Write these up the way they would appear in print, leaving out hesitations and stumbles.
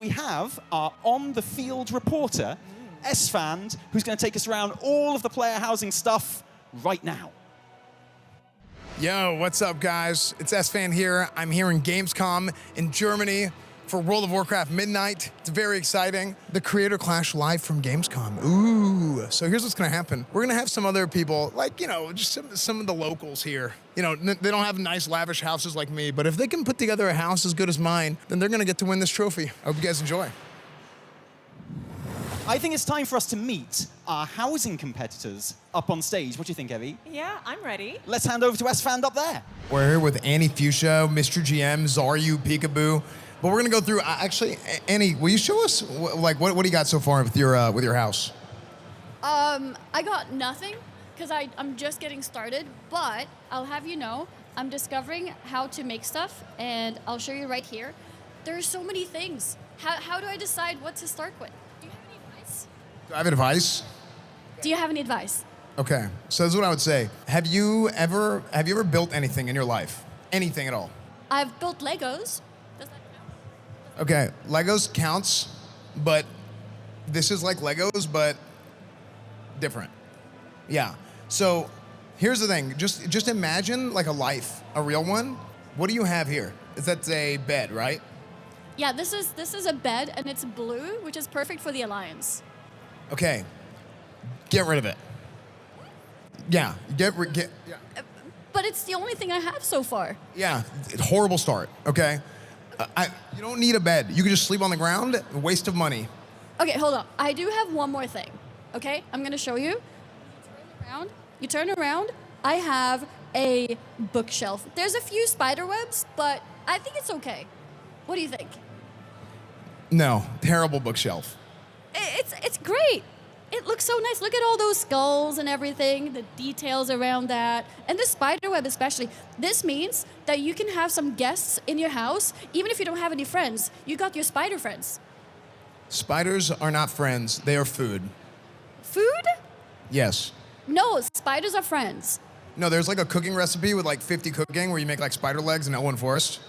We have our on-the-field reporter, Esfand, who's going to take us around all of the player housing stuff right now. Yo, what's up, guys? It's Esfand here. I'm here in Gamescom in Germany for World of Warcraft Midnight. It's very exciting. The Creator Clash live from Gamescom. Ooh. So here's what's gonna happen. We're gonna have some other people, like, you know, just some of the locals here. You know, they don't have nice, lavish houses like me, but if they can put together a house as good as mine, then they're gonna get to win this trophy. I hope you guys enjoy. I think it's time for us to meet our housing competitors up on stage. What do you think, Evie? Yeah, I'm ready. Let's hand over to Esfand up there. We're here with AnnieFuchsia, MrGM, Xaryu, Pickaboo. But we're gonna go through, actually, Annie, will you show us, like, what do you got so far with your house? I got nothing, because I'm just getting started, but I'll have you know, I'm discovering how to make stuff, and I'll show you right here. There's so many things. How do I decide what to start with? Do you have any advice? Do I have advice? Do you have any advice? Okay, so this is what I would say. Have you ever built anything in your life? Anything at all? I've built Legos. Does that count? Okay, Legos counts, but this is like Legos, but different. Yeah, so here's the thing. Just imagine like a life, a real one. What do you have here? That's a bed, right? Yeah, this is a bed, and it's blue, which is perfect for the Alliance. Okay, get rid of it. Yeah, get. Yeah. But it's the only thing I have so far. Yeah, horrible start, okay? You don't need a bed. You can just sleep on the ground, waste of money. Okay, hold on. I do have one more thing, okay? I'm gonna show you. You turn around, I have a bookshelf. There's a few spider webs, but I think it's okay. What do you think? No, terrible bookshelf. It's great. It looks so nice. Look at all those skulls and everything, the details around that, and the spider web especially. This means that you can have some guests in your house, even if you don't have any friends. You got your spider friends. Spiders are not friends, they are food. Food? Yes. No, spiders are friends. No, there's like a cooking recipe with like 50 cooking where you make like spider legs in Elwyn Forest.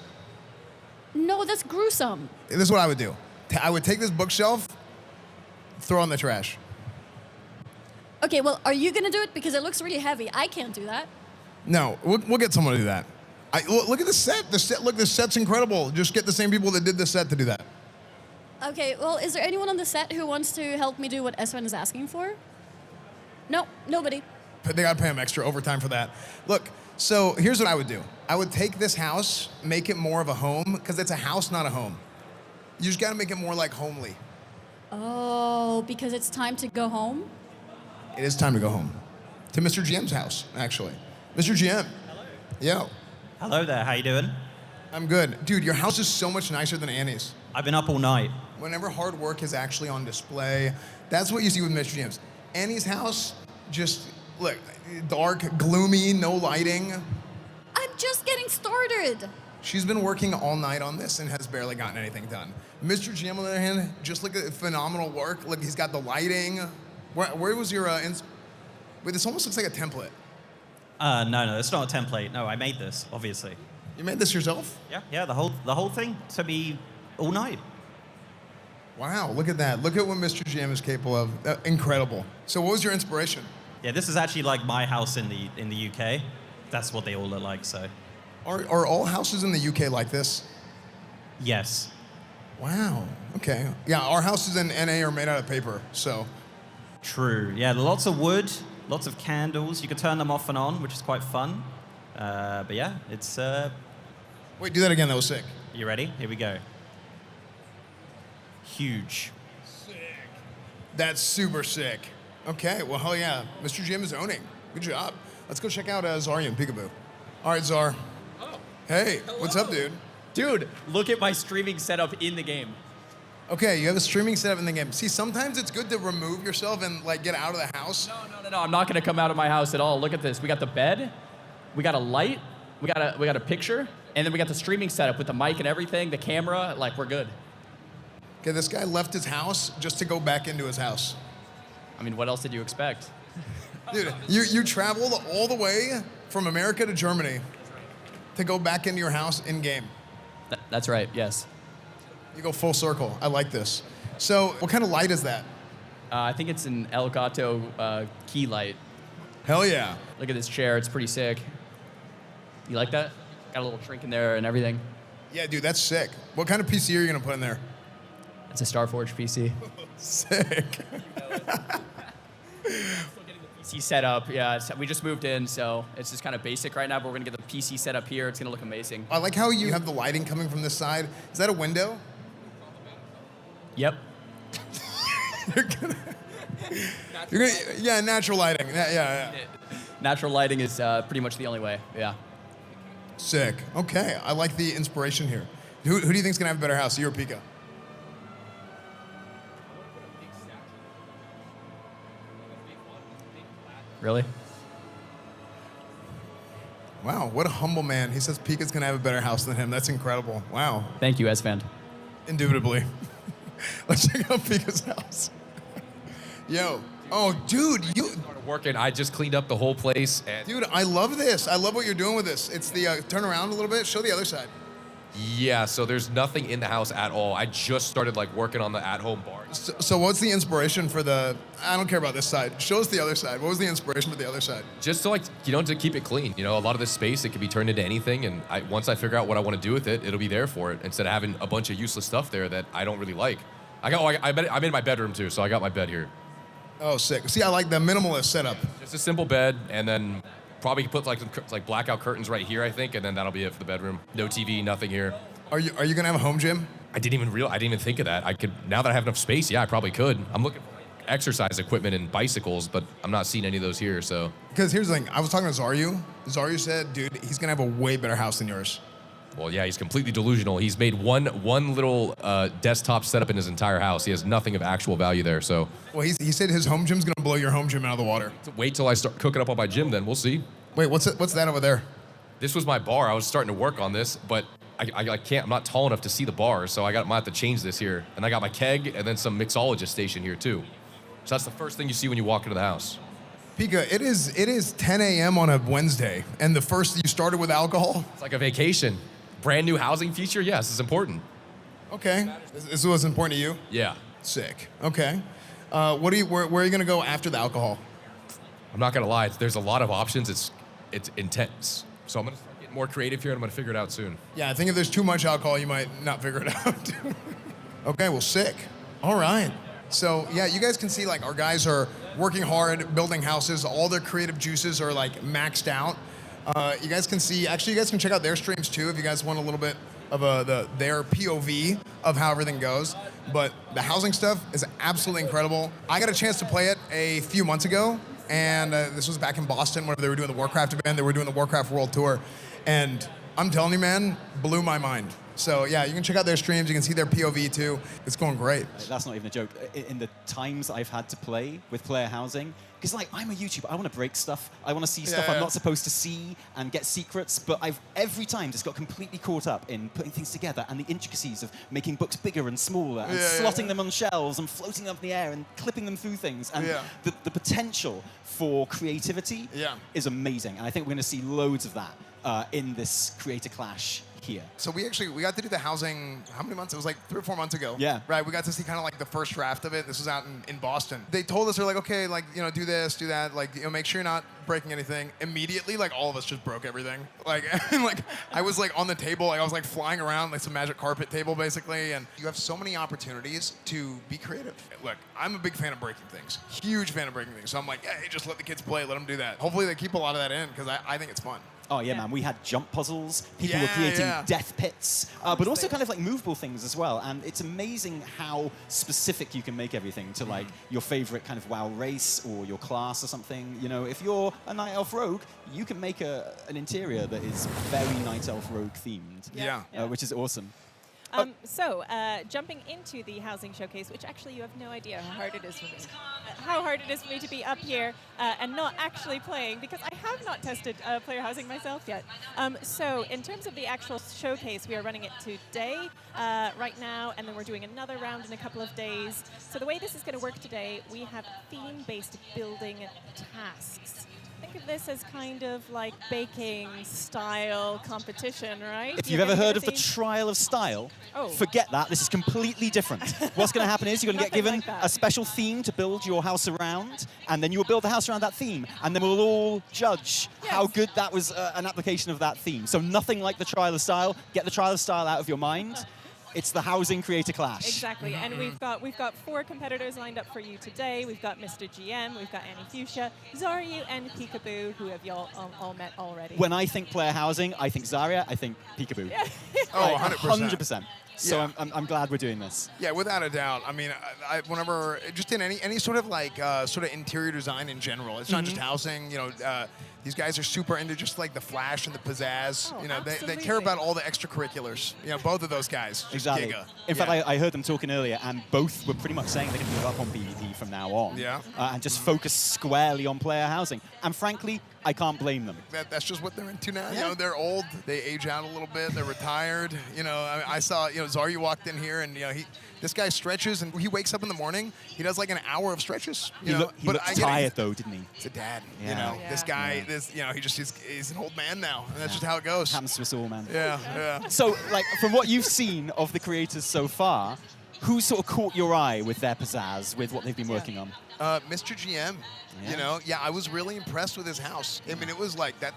No, that's gruesome. This is what I would do. I would take this bookshelf, throw it in the trash. Okay, well, are you gonna do it? Because it looks really heavy. I can't do that. No, we'll get someone to do that. Look at the set. Look, this set's incredible. Just get the same people that did the set to do that. Okay, well, is there anyone on the set who wants to help me do what Esfand is asking for? No, nobody. But they gotta pay them extra overtime for that. Look, so here's what I would do. I would take this house, make it more of a home, because it's a house, not a home. You just gotta make it more like homely. Oh, because it's time to go home? It is time to go home. To Mr. GM's house, actually. Mr. GM. Hello. Yo. Hello there, how you doing? I'm good. Dude, your house is so much nicer than Annie's. I've been up all night. Whenever hard work is actually on display, that's what you see with Mr. GM's. Annie's house, just, look, dark, gloomy, no lighting. I'm just getting started. She's been working all night on this and has barely gotten anything done. Mr. GM, on the other hand, just look at phenomenal work. Look, he's got the lighting. Where was your, wait, this almost looks like a template. No, it's not a template. No, I made this, obviously. You made this yourself? Yeah, the whole thing to be all night. Wow, look at that. Look at what Mr. GM is capable of. Incredible. So what was your inspiration? Yeah, this is actually like my house in the UK. That's what they all look like, so. Are all houses in the UK like this? Yes. Wow, okay. Yeah, our houses in NA are made out of paper, so. True. Yeah, lots of wood, lots of candles. You can turn them off and on, which is quite fun. But yeah, it's... Wait, do that again, that was sick. You ready? Here we go. Huge. Sick. That's super sick. Okay, well, hell yeah. Mr. GM is owning. Good job. Let's go check out Xaryu and Pickaboo. All right, Zar. Oh. Hey, Hello. what's up, dude? Dude, look at my streaming setup in the game. Okay, you have a streaming setup in the game. See, sometimes it's good to remove yourself and like get out of the house. No, I'm not gonna come out of my house at all. Look at this. We got the bed, we got a light, we got a picture, and then we got the streaming setup with the mic and everything, the camera, like we're good. Okay, this guy left his house just to go back into his house. I mean, what else did you expect? Dude, you traveled all the way from America to Germany to go back into your house in game. That's right, yes. You go full circle. I like this. So what kind of light is that? I think it's an Elgato key light. Hell yeah. Look at this chair. It's pretty sick. You like that? Got a little shrink in there and everything. Yeah, dude, that's sick. What kind of PC are you going to put in there? It's a Starforge PC. Sick. PC setup, yeah. We just moved in, so it's just kind of basic right now, but we're going to get the PC set up here. It's going to look amazing. I like how you have the lighting coming from this side. Is that a window? Yep. Yeah, natural lighting. Yeah. Natural lighting is pretty much the only way, yeah. Sick. Okay, I like the inspiration here. Who do you think's gonna have a better house, you or Pika? Really? Wow, what a humble man. He says Pika's gonna have a better house than him. That's incredible. Wow. Thank you, Esfand. Indubitably. Let's check out Pika's house. Yo. Oh, dude, you... Started working. I just cleaned up the whole place. And Dude, I love this. I love what you're doing with this. It's the... turn around a little bit. Show the other side. yeah, so there's nothing in the house at all. I just started like working on the at-home bar. So what's the inspiration for the... I don't care about this side. Show us the other side. What was the inspiration for the other side? Just to like, to keep it clean. A lot of this space, it can be turned into anything. And once I figure out what I want to do with it, it'll be there for it. Instead of having a bunch of useless stuff there that I don't really like. I'm in my bedroom too, so I got my bed here. Oh, sick. See, I like the minimalist setup. Just a simple bed, and then probably put like blackout curtains right here, I think, and then that'll be it for the bedroom. No TV, nothing here. Are you gonna have a home gym? I didn't even think of that. I could, now that I have enough space, yeah, I probably could. I'm looking for like, exercise equipment and bicycles, but I'm not seeing any of those here, so. Because here's the thing. I was talking to Xaryu. Xaryu said, dude, he's gonna have a way better house than yours. Well, yeah, he's completely delusional. He's made one little desktop setup in his entire house. He has nothing of actual value there, so. Well, he said his home gym's gonna blow your home gym out of the water. Wait till I start cooking up on my gym, then we'll see. Wait, what's that over there? This was my bar. I was starting to work on this, but I can't. I'm not tall enough to see the bar, so might have to change this here. And I got my keg and then some mixologist station here too. So that's the first thing you see when you walk into the house. Pika, it is 10 a.m. on a Wednesday, and the first you started with alcohol. It's like a vacation. Brand new housing feature. Yes, it's important. Okay, this was important to you. Yeah. Sick. Okay. Where are you gonna go after the alcohol? I'm not gonna lie. There's a lot of options. It's intense. So I'm gonna start getting more creative here, and I'm gonna figure it out soon. Yeah, I think if there's too much alcohol, you might not figure it out. Okay, well, sick. All right. So yeah, you guys can see like our guys are working hard, building houses. All their creative juices are like maxed out. You guys can see. Actually, you guys can check out their streams too if you guys want a little bit of their POV of how everything goes. But the housing stuff is absolutely incredible. I got a chance to play it a few months ago. And this was back in Boston where they were doing the Warcraft event. They were doing the Warcraft World Tour. And I'm telling you, man, blew my mind. So yeah, you can check out their streams. You can see their POV too. It's going great. That's not even a joke. In the times I've had to play with player housing, because like I'm a YouTuber, I want to break stuff. I want to see stuff I'm not supposed to see and get secrets. But I've every time just got completely caught up in putting things together and the intricacies of making books bigger and smaller and slotting them on shelves and floating them up in the air and clipping them through things. And the potential for creativity is amazing. And I think we're going to see loads of that in this Creator Clash here. So we got to do the housing, how many months? It was like 3 or 4 months ago. Yeah. Right, we got to see kind of like the first draft of it. This was out in Boston. They told us, they're like, okay, like, do this, do that. Like, make sure you're not breaking anything. Immediately, like, all of us just broke everything. Like, and, like, I was like on the table, like I was like flying around like some magic carpet table basically. And you have so many opportunities to be creative. Look, I'm a big fan of breaking things. Huge fan of breaking things. So I'm like, hey, just let the kids play, let them do that. Hopefully they keep a lot of that in because I think it's fun. Oh yeah, man, we had jump puzzles, people were creating death pits, but also kind of like movable things as well. And it's amazing how specific you can make everything to like your favorite kind of WoW race or your class or something. If you're a Night Elf Rogue, you can make an interior that is very Night Elf Rogue themed, which is awesome. Jumping into the housing showcase, which actually you have no idea how hard it is for me. How hard it is for me to be up here and not actually playing, because I have not tested player housing myself yet. So in terms of the actual showcase, we are running it today, right now, and then we're doing another round in a couple of days. So the way this is going to work today, we have theme-based building tasks. Think of this as kind of like baking style competition, right? If You're you've ever gonna heard get of the these- trial of style, Oh. forget that. This is completely different. What's going to happen is you're going to get Nothing given like that. a special theme to build your house around, and then you will build the house around that theme, and then we'll all judge how Yes. good that was an application of that theme. So nothing like the trial of style. Get the trial of style out of your mind. It's the housing creator clash. Exactly, and we've got 4 competitors lined up for you today. We've got MrGM, we've got AnnieFuchsia, Xaryu, and Pickaboo, who have y'all all met already. When I think player housing, I think Zarya, I think Peekaboo. Oh, Like, 100%. 100%. So Yeah. I'm glad we're doing this. Yeah, without a doubt. I mean, whenever just in any sort of like sort of interior design in general, it's not just housing. You know, these guys are super into just like the flash and the pizzazz. Oh, You know, they care absolutely. about all the extracurriculars. You know, both of those guys. Just Exactly. giga. In fact, Yeah. I heard them talking earlier, and both were pretty much saying they're going to give up on PvP from now on. Yeah. And just focus squarely on player housing. And frankly, I can't blame them. That's just what they're into now. You Yeah. know, they're old. They age out a little bit. They're retired. You know, I saw, you know, Xaryu walked in here, and you know, this guy stretches, and he wakes up in the morning. He does like an hour of stretches. You know, He looked tired though, didn't he? He's a dad. You Yeah. know, Yeah. this guy, Yeah. this, you know, he's an old man now, and that's just how it goes. Happens to us all, man. Yeah, yeah. So, like, from what you've seen of the creators so far, who sort of caught your eye with their pizzazz, with what they've been working on? MrGM, Yeah. you know, yeah, I was really impressed with his house. I mean, it was like that.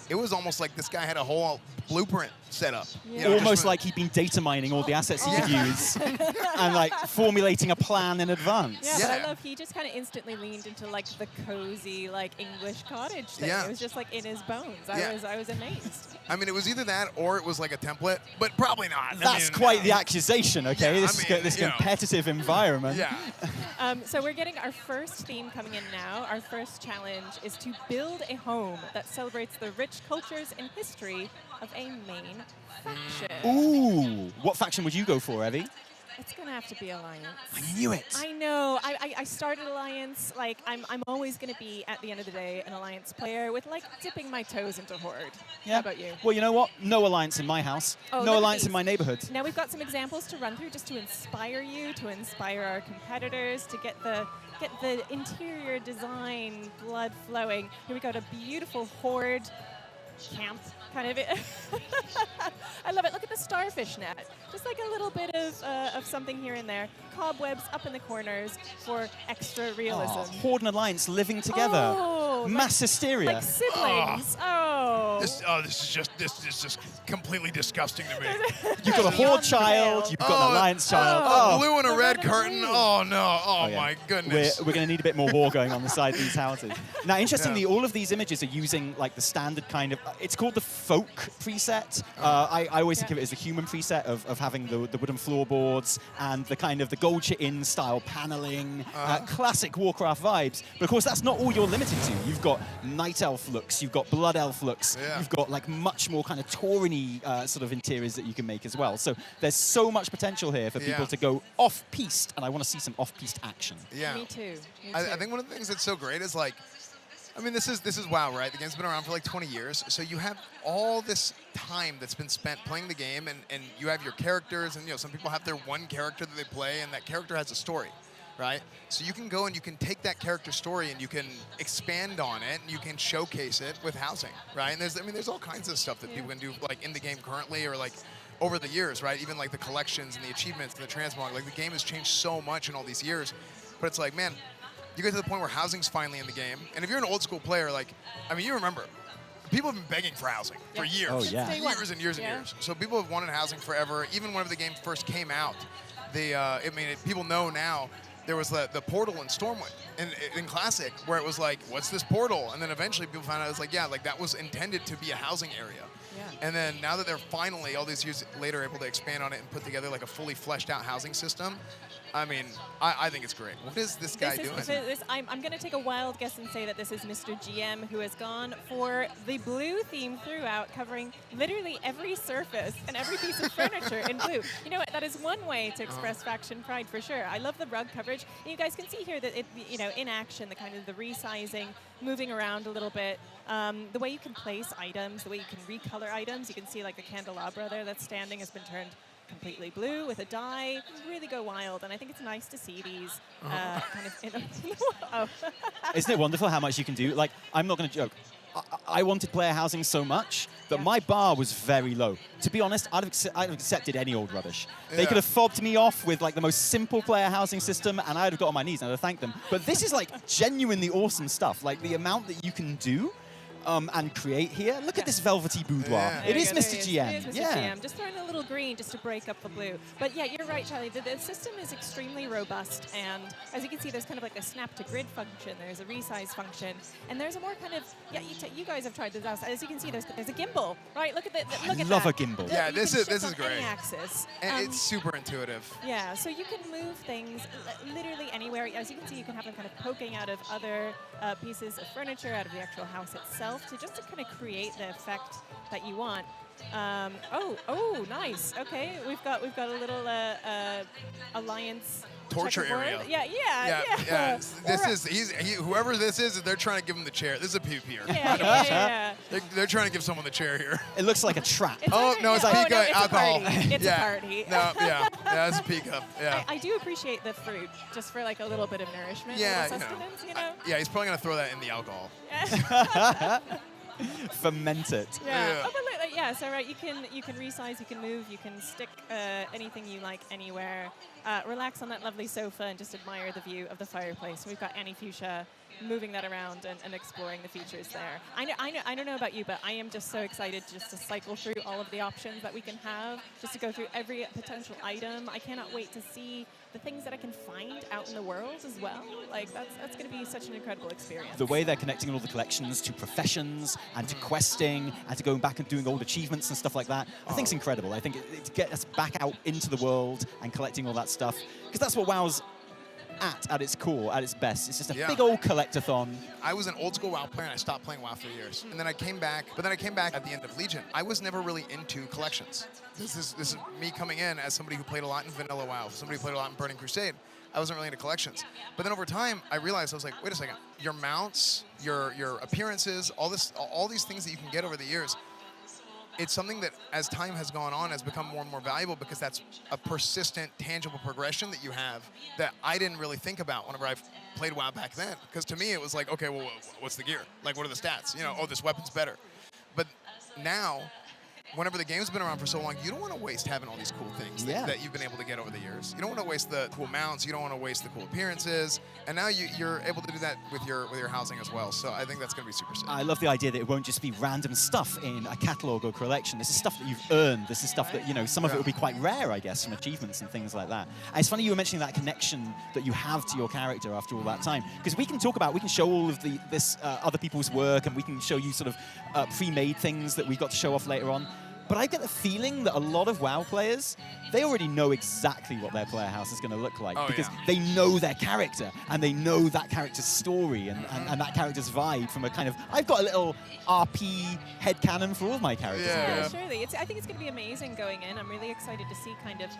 It was almost like this guy had a whole blueprint set up. You know, Almost just- like he'd been data mining all the assets he could Yeah. use and like formulating a plan in advance. Yeah, but I Yeah. love he just kind of instantly leaned into like the cozy like English cottage thing. Yeah. It was just like in his bones. Yeah. I was amazed. I mean, it was either that or it was like a template, but probably not. I That's mean, quite the accusation, okay? Yeah, this I mean, this you know. competitive environment. Yeah. So we're getting our first theme coming in now. Our first challenge is to build a home that celebrates the rich cultures and history of a main faction. Ooh, what faction would you go for, Evie? It's gonna have to be Alliance. I knew it. I know. I started Alliance. Like I'm always gonna be at the end of the day an Alliance player with like dipping my toes into Horde. How about you? Well, you know what? No alliance in my house. Oh, look no at alliance in these. my neighborhood. Now we've got some examples to run through just to inspire you, to inspire our competitors, to get the interior design blood flowing. Here we got a beautiful Horde camp kind of. I love it. Look at the starfish net. Just like a little bit of something here and there. Cobwebs up in the corners for extra realism. Oh, Horde and Alliance living together. Oh, Mass hysteria. like siblings. Oh. This is just completely disgusting to me. You've got a Horde Beyond child, pale. you've got an Alliance child. Oh, Oh, blue and a red red and curtain. blue. Oh no. Oh, yeah. my goodness. We're going to need a bit more war going on inside these houses. Now, interestingly, all of these images are using like the standard kind of, it's called the folk preset. I always think of it as the human preset of having the wooden floorboards and the kind of the gold in style paneling, classic Warcraft vibes. But of course, that's not all you're limited to. You've got Night Elf looks, you've got Blood Elf looks, you've got like much more kind of Tauren-y sort of interiors that you can make as well. So there's so much potential here for people to go off-piste, and I want to see some off-piste action. Yeah. Me too. Me I too. think one of the things that's so great is like, I mean, this is WoW, right? The game's been around for like 20 years, so you have all this time that's been spent playing the game, and you have your characters, and you know, some people have their one character that they play, and that character has a story, right? So you can go and you can take that character story and you can expand on it, and you can showcase it with housing, right? And there's all kinds of stuff that people can do, like in the game currently, or like over the years, right? Even like the collections and the achievements and the transmog. Like the game has changed so much in all these years, but it's like, man, you get to the point where housing's finally in the game. And if you're an old school player, like, I mean, you remember, people have been begging for housing for years. Oh, yeah. Day one. Years and years and Yeah. years. So people have wanted housing forever. Even whenever the game first came out, people know now, there was the portal in Stormwind in Classic where it was like, what's this portal? And then eventually people found out it was like, yeah, like that was intended to be a housing area. Yeah. And then now that they're finally, all these years later, able to expand on it and put together like a fully fleshed out housing system, I mean, I think it's great. What is this guy doing? I'm going to take a wild guess and say that this is MrGM, who has gone for the blue theme throughout, covering literally every surface and every piece of furniture in blue. You know what? That is one way to express faction pride for sure. I love the rug coverage. And you guys can see here that it, you know, in action, the kind of the resizing, moving around a little bit, the way you can place items, the way you can recolor items. You can see like the candelabra there that's standing has been turned completely blue with a dye, really go wild. And I think it's nice to see these kind of in Isn't it wonderful how much you can do? Like, I'm not going to joke. I wanted player housing so much that my bar was very low. To be honest, I'd have accepted any old rubbish. They could have fobbed me off with like the most simple player housing system, and I'd have got on my knees and I'd have thanked them. But this is like genuinely awesome stuff. Like the amount that you can do and create here. Look at this velvety boudoir. There It you is go, Mr. there GM. It is Mr. Yeah. GM. Just throwing a little green just to break up the blue. But yeah, you're right, Charlie. The system is extremely robust, and as you can see, there's kind of like a snap to grid function. There's a resize function, and there's a more kind of you guys have tried this out. As you can see, there's a gimbal, right? Look at I love a gimbal. Yeah, You this can is shift on great. any axis. And it's super intuitive. Yeah, so you can move things literally anywhere. As you can see, you can have them kind of poking out of other pieces of furniture, out of the actual house itself, to kind of create the effect that you want. Oh, nice. Okay, we've got a little alliance Torture checkerboard. area. Yeah. Whoever this is, they're trying to give him the chair. This is a puke here. Yeah. They're trying to give someone the chair here. It looks like a trap. It's Oh, like- no, it's yeah. like no, it's alcohol. A party. It's yeah. a party. No, yeah, it's a Pika. Yeah. I do appreciate the fruit, just for like a little bit of nourishment, Yeah, a little sustenance, you know? Yeah, he's probably gonna throw that in the alcohol. Ferment it. Yeah. Oh, but look, yeah. So right, you can resize, you can move, you can stick anything you like anywhere. Relax on that lovely sofa and just admire the view of the fireplace. We've got AnnieFuchsia moving that around and exploring the features there. I don't know about you, but I am just so excited just to cycle through all of the options that we can have, just to go through every potential item. I cannot wait to see the things that I can find out in the world as well. Like that's going to be such an incredible experience. The way they're connecting all the collections to professions and to questing and to going back and doing old achievements and stuff like that, I think it's incredible. I think it gets us back out into the world and collecting all that stuff, because that's what WoW's at its core, at its best. It's just a big old collectathon. I was an old school WoW player and I stopped playing WoW for years. And then I came back, but then I came back at the end of Legion. I was never really into collections. This is me coming in as somebody who played a lot in Vanilla WoW, somebody who played a lot in Burning Crusade. I wasn't really into collections. But then over time, I realized, I was like, wait a second, your mounts, your appearances, all these things that you can get over the years, it's something that, as time has gone on, has become more and more valuable, because that's a persistent, tangible progression that you have that I didn't really think about whenever I played WoW back then. Because to me, it was like, okay, well, what's the gear? Like, what are the stats? You know, oh, this weapon's better. But now, whenever the game's been around for so long, you don't want to waste having all these cool things that you've been able to get over the years. You don't want to waste the cool mounts. You don't want to waste the cool appearances. And now you're able to do that with your housing as well. So I think that's going to be super sick. I love the idea that it won't just be random stuff in a catalog or collection. This is stuff that you've earned. This is stuff that, you know, some of it will be quite rare, I guess, from achievements and things like that. And it's funny you were mentioning that connection that you have to your character after all that time, because we can show all of this other people's work, and we can show you sort of pre-made things that we've got to show off later on. But I get the feeling that a lot of WoW players, they already know exactly what their player house is going to look like, because they know their character and they know that character's story and that character's vibe from a kind of, I've got a little RP headcanon for all of my characters. Yeah, surely. I think it's going to be amazing going in. I'm really excited to see kind of,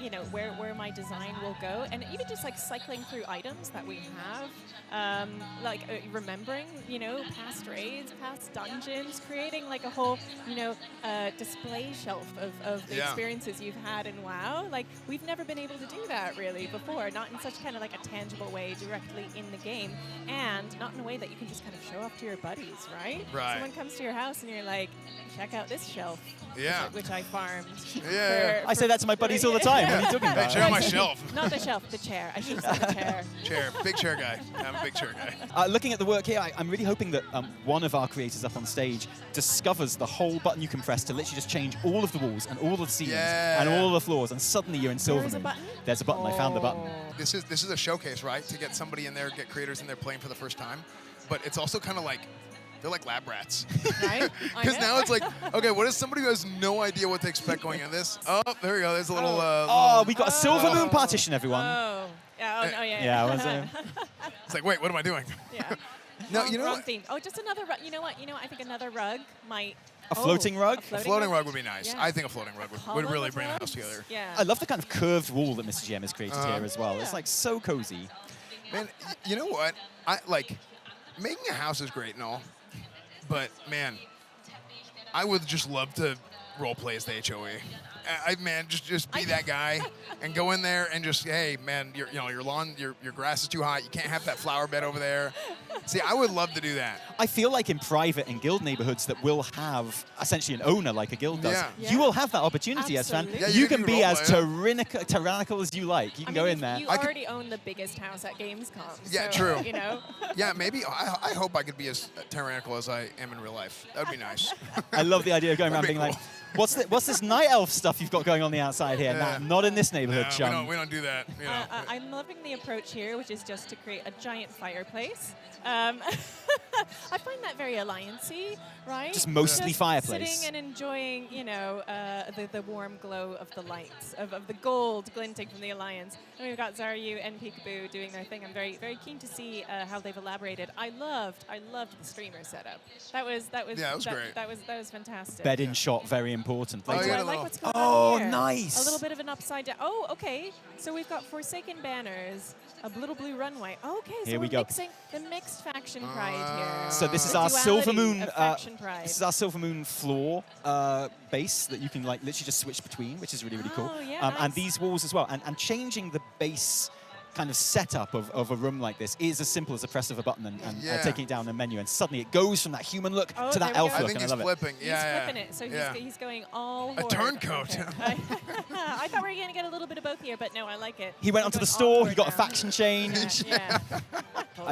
you know, where my design will go, and even just like cycling through items that we have, remembering, you know, past raids, past dungeons, creating like a whole, you know, display shelf of the experiences you've had in WoW. Like, we've never been able to do that really before, not in such kind of like a tangible way directly in the game, and not in a way that you can just kind of show off to your buddies, right? Right. Someone comes to your house and you're like, check out this shelf, which I farmed. I say that to my buddies all the time. What are you talking about? Chair on my shelf. Not the shelf, the chair. I should have said the chair. Chair, big chair guy. I'm a big chair guy. Looking at the work here, I'm really hoping that one of our creators up on stage discovers the whole button you can press to literally just change all of the walls and all of the ceilings and all of the floors, and suddenly you're in Silvermoon. There's a button? There's a button. I found the button. This is a showcase, right? To get somebody in there, get creators in there playing for the first time. But it's also kind of like, they're like lab rats. Right? Because now it's like, okay, what is somebody who has no idea what to expect going into this? Oh, there we go. There's a little... we got a Silvermoon partition, everyone. Oh. Yeah, I was It's like, wait, what am I doing? Yeah. No, you know wrong what? theme. Oh, just another rug. You know what? I think another rug might... A floating rug? A floating rug would be nice. Yeah. I think a floating rug would really bring the house together. Yeah. I love the kind of curved wall that Mr. GM has created here as well. It's like so cozy. Man, you know what? Making a house is great and all, but man, I would just love to role play as the HOE. man, just be that guy and go in there and just, hey, man, your lawn, your grass is too hot. You can't have that flower bed over there. See, I would love to do that. I feel like in private and guild neighborhoods that will have essentially an owner like a guild does, Yeah. you will have that opportunity, Esfand. Absolutely. Yeah, you you can can be as roleplay, tyrannical as you like. You can go in there. You I could- already own the biggest house at Gamescom. Yeah, so, true. You know. Yeah, maybe. I hope I could be as tyrannical as I am in real life. That would be nice. I love the idea of going around That'd being be like, what's this night elf stuff you've got going on the outside here? Yeah. Nah, not in this neighborhood, chum. we don't do that. You know. I'm loving the approach here, which is just to create a giant fireplace. I find that very alliance-y, right? Just mostly fireplace. Sitting and enjoying, the warm glow of the lights, of the gold glinting from the alliance. And we've got Xaryu and Pickaboo doing their thing. I'm very, very keen to see how they've elaborated. I loved the streamer setup. That was great. That was fantastic. Bed in shot, very important. Oh, Later. yeah. I like what's going Oh, on here. nice. A little bit of an upside down. Oh, okay. So we've got Forsaken banners, a little blue runway. Okay, so Here we we're go. mixing the mixed faction pride here. So this is The our Silver duality Moon. of faction pride. This is our Silver Moon floor base that you can like literally just switch between, which is really cool. Oh, yeah, nice. And these walls as well. And changing the base kind of setup of a room like this is as simple as a press of a button and Yeah. taking it down the menu, and suddenly it goes from that human look Oh, to that there we elf go. I look, think and I he's love it. flipping. He's Yeah, flipping it, so yeah. he's going all A horde. turncoat. Okay. I thought we were going to get a little bit of both here, but no, I like it. He went He's onto the going store, all he got a horde now. faction change. Yeah.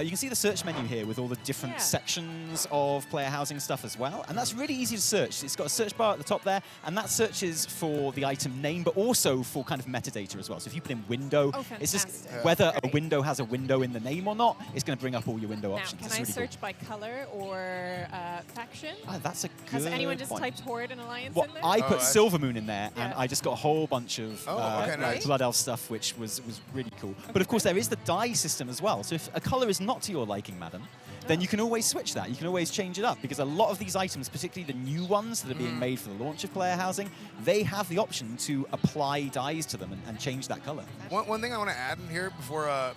You can see the search menu here with all the different Yeah. sections of player housing stuff as well, and that's really easy to search. It's got a search bar at the top there, and that searches for the item name, but also for kind of metadata as well. So if you put in window, Oh, it's just fantastic. whether a Great. window has a window in the name or not, it's going to bring up all your window Now, options. can It's I really search by color or faction? cool. Ah, that's a good Has anyone just point. typed Horde and Alliance Well, in there? I put I- Silver Moon in there, and Yeah. I just got a whole bunch of okay, nice. Blood Elf stuff, which was really cool. But of course, there is the die system as well. So if a color is not to your liking, madam, then you can always switch that. You can always change it up, because a lot of these items, particularly the new ones that are being made for the launch of player housing, they have the option to apply dyes to them and change that color. One thing I want to add in here before I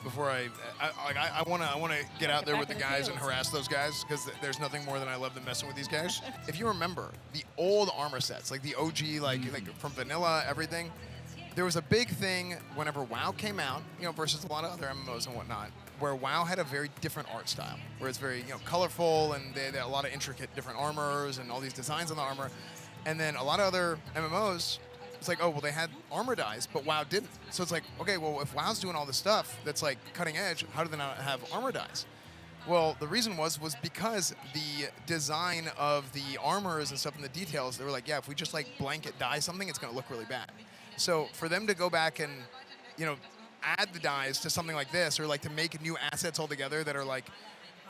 want to get out there with the Back in the guys and fields. harass those guys, because there's nothing more than I love than messing with these guys. If you remember the old armor sets, like the OG, like from vanilla, everything, there was a big thing whenever WoW came out, versus a lot of other MMOs and whatnot, where WoW had a very different art style, where it's very colorful, and they had a lot of intricate different armors and all these designs on the armor. And then a lot of other MMOs, it's like, oh, well, they had armor dyes, but WoW didn't. So it's like, okay, well, if WoW's doing all this stuff that's like cutting edge, how do they not have armor dyes? Well, the reason was because the design of the armors and stuff and the details, they were like, yeah, if we just like blanket dye something, it's going to look really bad. So for them to go back and, add the dyes to something like this, or like to make new assets altogether that are like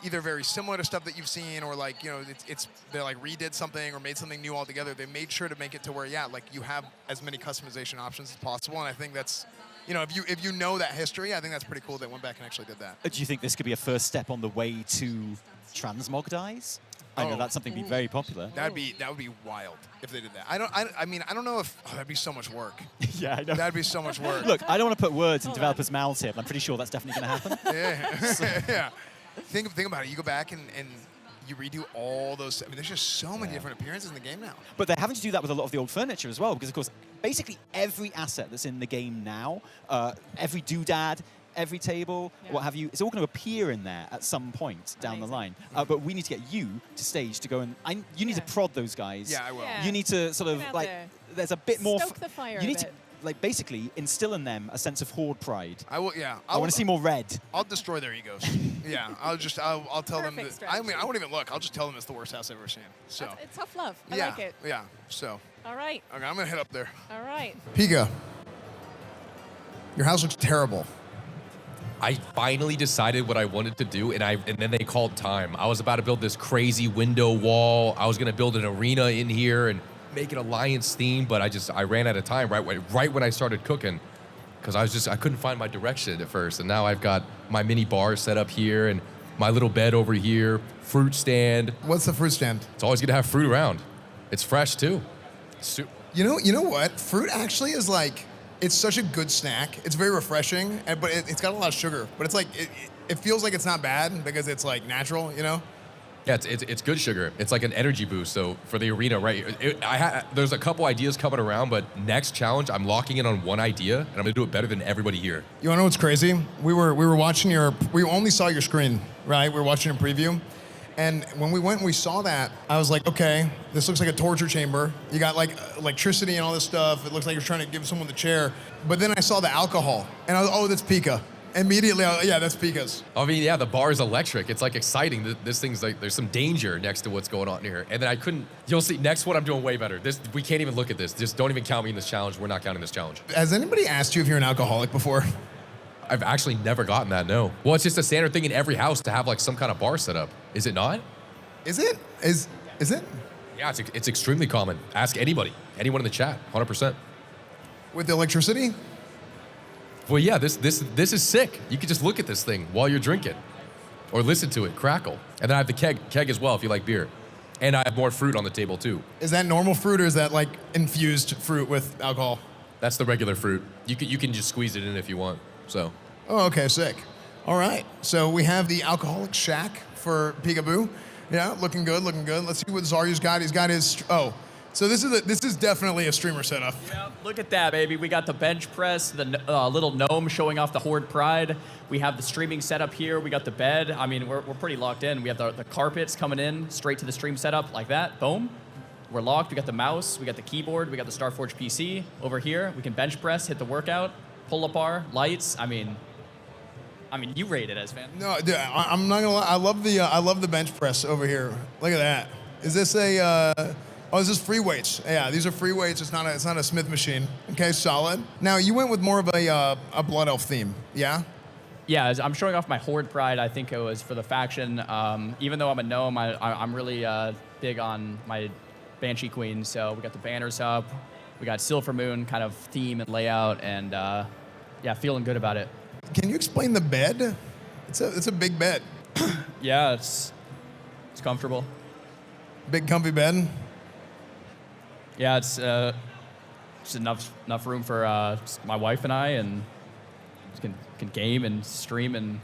either very similar to stuff that you've seen, or like, they like redid something or made something new altogether. They made sure to make it to where, yeah, like you have as many customization options as possible. And I think that's, if you know that history, I think that's pretty cool they went back and actually did that. Do you think this could be a first step on the way to transmog dyes? I know Oh. that's something that'd be very popular. That would be wild if they did that. I don't know if that'd be so much work. Yeah, I know. That'd be so much work. Look, I don't want to put words in Hold developers' mouths here, but I'm pretty sure that's definitely going to happen. Yeah. Yeah. Think about it. You go back and you redo all those. I mean, there's just so many different appearances in the game now. But they're having to do that with a lot of the old furniture as well, because of course, basically every asset that's in the game now, every doodad, every table, Yeah. what have you, it's all going to appear in there at some point down the line. Amazing. But we need to get you to stage to go and you need to Yeah. prod those guys. Yeah, I will. Yeah. You need to sort of Get out like, there. there's a bit more. Stoke the fire You a need to bit. like basically instill in them a sense of horde pride. I will. Yeah. I want to see more red. I'll destroy their egos. Yeah. I'll tell them. Perfect I strategy. won't even look. I'll just tell them it's the worst house I've ever seen. So. It's tough love. I yeah. like it. Yeah. So. All right. Okay, I'm gonna head up there. All right. Piga, your house looks terrible. I finally decided what I wanted to do, and then they called time. I was about to build this crazy window wall. I was gonna build an arena in here and make an alliance theme, but I ran out of time right when I started cooking, because I couldn't find my direction at first. And now I've got my mini bar set up here and my little bed over here, fruit stand. What's the fruit stand? It's always gonna have fruit around. It's fresh too. You know what? Fruit actually is like, it's such a good snack. It's very refreshing, but it's got a lot of sugar. But it's like, it feels like it's not bad because it's like natural, Yeah, it's good sugar. It's like an energy boost. So for the arena, right? There's a couple ideas coming around, but next challenge, I'm locking in on one idea, and I'm gonna do it better than everybody here. You wanna know what's crazy? We were watching we only saw your screen, right? We were watching a preview. And when we went and we saw that, I was like, okay, this looks like a torture chamber. You got like electricity and all this stuff. It looks like you're trying to give someone the chair. But then I saw the alcohol, and I was, oh, that's Pika. Immediately, yeah, that's Pika's. I mean, yeah, the bar is electric. It's like exciting. This thing's like, there's some danger next to what's going on here. And then you'll see, next one I'm doing way better. We can't even look at this. Just don't even count me in this challenge. We're not counting this challenge. Has anybody asked you if you're an alcoholic before? I've actually never gotten that, no. Well, it's just a standard thing in every house to have like some kind of bar set up. Is it not? Is it? Is it? Yeah, it's extremely common. Ask anybody, anyone in the chat, 100%. With the electricity? Well, yeah, this is sick. You can just look at this thing while you're drinking, or listen to it crackle. And then I have the keg as well if you like beer, and I have more fruit on the table too. Is that normal fruit or is that like infused fruit with alcohol? That's the regular fruit. You can just squeeze it in if you want. So. Oh, okay, sick. All right, so we have the alcoholic shack for Pikaboo. Yeah, looking good, looking good. Let's see what Xaryu's got. He's got his, so this is definitely a streamer setup. Yeah, look at that, baby. We got the bench press, the little gnome showing off the Horde Pride. We have the streaming setup here. We got the bed. I mean, we're pretty locked in. We have the carpets coming in straight to the stream setup like that. Boom. We're locked. We got the mouse. We got the keyboard. We got the Starforge PC over here. We can bench press, hit the workout, pull-up bar, lights. I mean, you rate it, Esfand. No, dude, I'm not gonna lie. I love the bench press over here. Look at that. Is this is this free weights? Yeah, these are free weights. It's not a Smith machine. Okay, solid. Now you went with more of a Blood Elf theme, yeah? Yeah, I'm showing off my Horde Pride. I think it was for the faction. Even though I'm a gnome, I'm really big on my Banshee Queen. So we got the banners up. We got Silver Moon kind of theme and layout, and yeah, feeling good about it. Can you explain the bed? It's a big bed. Yeah, it's comfortable. Big comfy bed. Yeah, it's just enough room for my wife and I, and can game and stream, and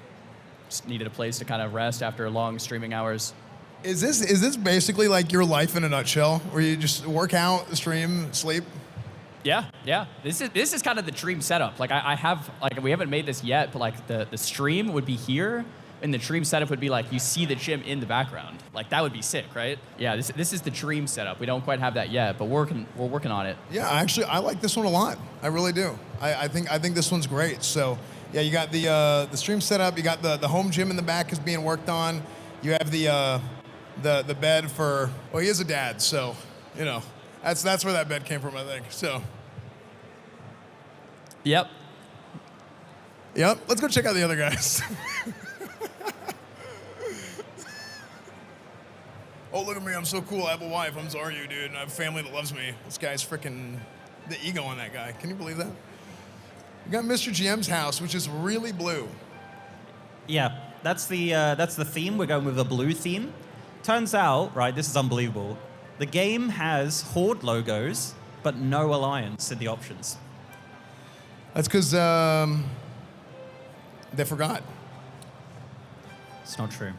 just needed a place to kind of rest after long streaming hours. Is this basically like your life in a nutshell, where you just work out, stream, sleep? Yeah. This is kind of the dream setup. Like I have, like, we haven't made this yet, but like the stream would be here, and the dream setup would be like you see the gym in the background. Like that would be sick, right? Yeah, this is the dream setup. We don't quite have that yet, but we're working on it. Yeah, actually, I like this one a lot. I really do. I think this one's great. So yeah, you got the stream setup. You got the home gym in the back is being worked on. You have the bed for. Well, he is a dad, so you know that's where that bed came from, I think. So. Yep. Let's go check out the other guys. Oh, look at me. I'm so cool. I have a wife. I'm Xaryu, dude. And I have family that loves me. This guy's freaking the ego on that guy. Can you believe that? You got MrGM's house, which is really blue. Yeah, that's the theme. We're going with a blue theme. Turns out, right, this is unbelievable. The game has Horde logos, but no alliance in the options. That's because they forgot. It's not true.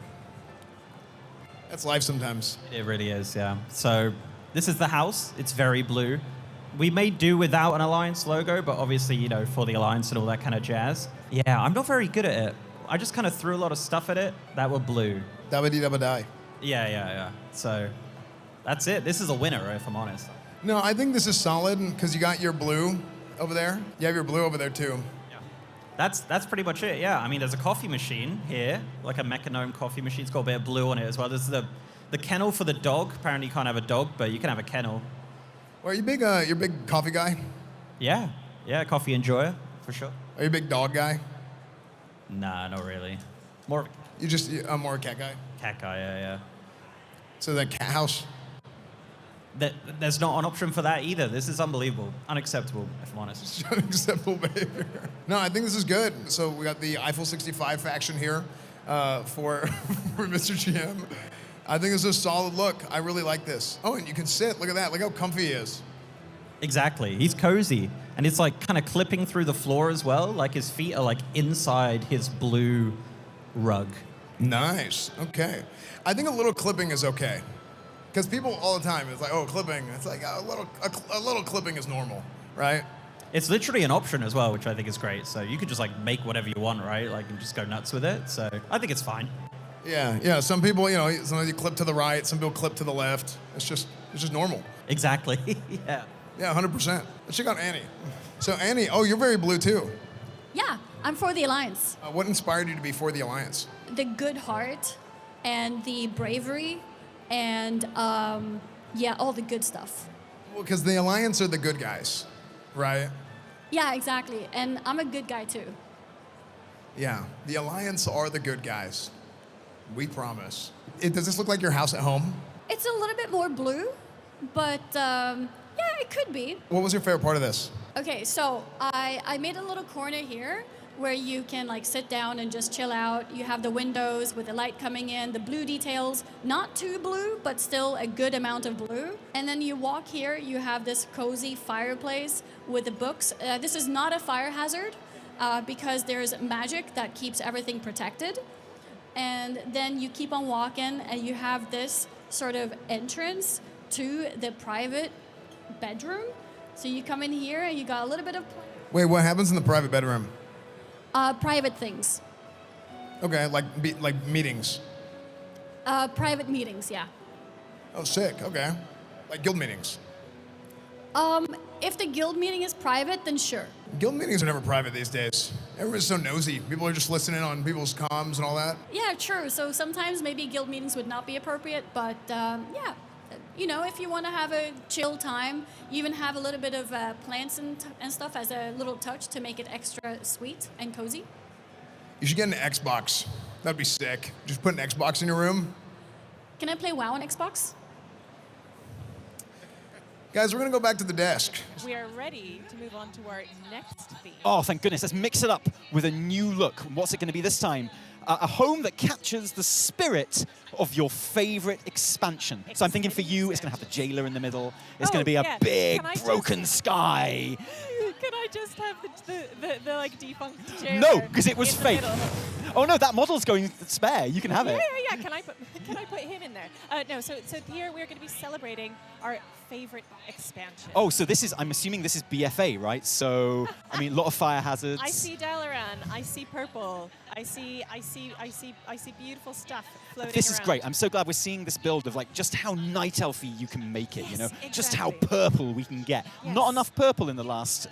That's life sometimes. It really is, yeah. So this is the house. It's very blue. We may do without an alliance logo, but obviously, you know, for the alliance and all that kind of jazz. Yeah, I'm not very good at it. I just kind of threw a lot of stuff at it that were blue. Dabba-dee-dabba-die. Yeah. So that's it. This is a winner, if I'm honest. No, I think this is solid because you got your blue over there. You have your blue over there too. That's pretty much it, yeah. I mean, there's a coffee machine here, like a Mechanome coffee machine. It's got a bit of blue on it as well. There's the kennel for the dog. Apparently you can't have a dog, but you can have a kennel. Well, are you big? You're a big coffee guy? Yeah, coffee enjoyer, for sure. Are you a big dog guy? Nah, not really. I'm more a cat guy? Cat guy, yeah. So that cat house? There's not an option for that either. This is unbelievable. Unacceptable, if I'm honest. Unacceptable behavior. No, I think this is good. So we got the Eiffel 65 faction here for MrGM. I think this is a solid look. I really like this. Oh, and you can sit. Look at that. Look how comfy he is. Exactly. He's cozy. And it's like kind of clipping through the floor as well. Like his feet are like inside his blue rug. Nice. Okay. I think a little clipping is okay. Because people all the time, it's like, oh, clipping. It's like a little clipping is normal, right? It's literally an option as well, which I think is great. So you could just like make whatever you want, right? Like and just go nuts with it. So I think it's fine. Yeah. Some people, sometimes you clip to the right, some people clip to the left. It's just normal. Exactly. Yeah. Yeah, 100%. Let's check out Annie. So Annie, oh, you're very blue too. Yeah, I'm for the Alliance. What inspired you to be for the Alliance? The good heart and the bravery and all the good stuff. Well, because the Alliance are the good guys, right? Yeah, exactly. And I'm a good guy too. Yeah, the Alliance are the good guys. We promise. Does this look like your house at home? It's a little bit more blue, but yeah, it could be. What was your favorite part of this? Okay, so I made a little corner here where you can like sit down and just chill out. You have the windows with the light coming in, the blue details, not too blue, but still a good amount of blue. And then you walk here, you have this cozy fireplace with the books. This is not a fire hazard because there's magic that keeps everything protected. And then you keep on walking and you have this sort of entrance to the private bedroom. So you come in here and you got a little bit of... Wait, what happens in the private bedroom? Private things. Okay, like meetings. Private meetings, yeah. Oh, sick. Okay, like guild meetings. If the guild meeting is private, then sure. Guild meetings are never private these days. Everyone's so nosy. People are just listening on people's comms and all that. Yeah, true. So sometimes maybe guild meetings would not be appropriate, but yeah. If you want to have a chill time, you even have a little bit of plants and stuff as a little touch to make it extra sweet and cozy. You should get an Xbox. That'd be sick. Just put an Xbox in your room. Can I play WoW on Xbox? Guys, we're going to go back to the desk. We are ready to move on to our next theme. Oh, thank goodness. Let's mix it up with a new look. What's it going to be this time? A home that captures the spirit of your favorite expansion. So I'm thinking for you, it's going to have the jailer in the middle. It's going to be a big broken sky. Can I just have the like defunct chair? No, because it was fake. Middle? Oh no, that model's going spare. You can have it. Yeah. Can I put him in there? No. So here we're going to be celebrating our favorite expansion. Oh, so I'm assuming this is BFA, right? So, I mean, a lot of fire hazards. I see Dalaran. I see purple. I see beautiful stuff floating This is around. great. I'm so glad we're seeing this build of like just how night elfy you can make it, Yes, just how exactly. purple we can get. Yes. Not enough purple in the last,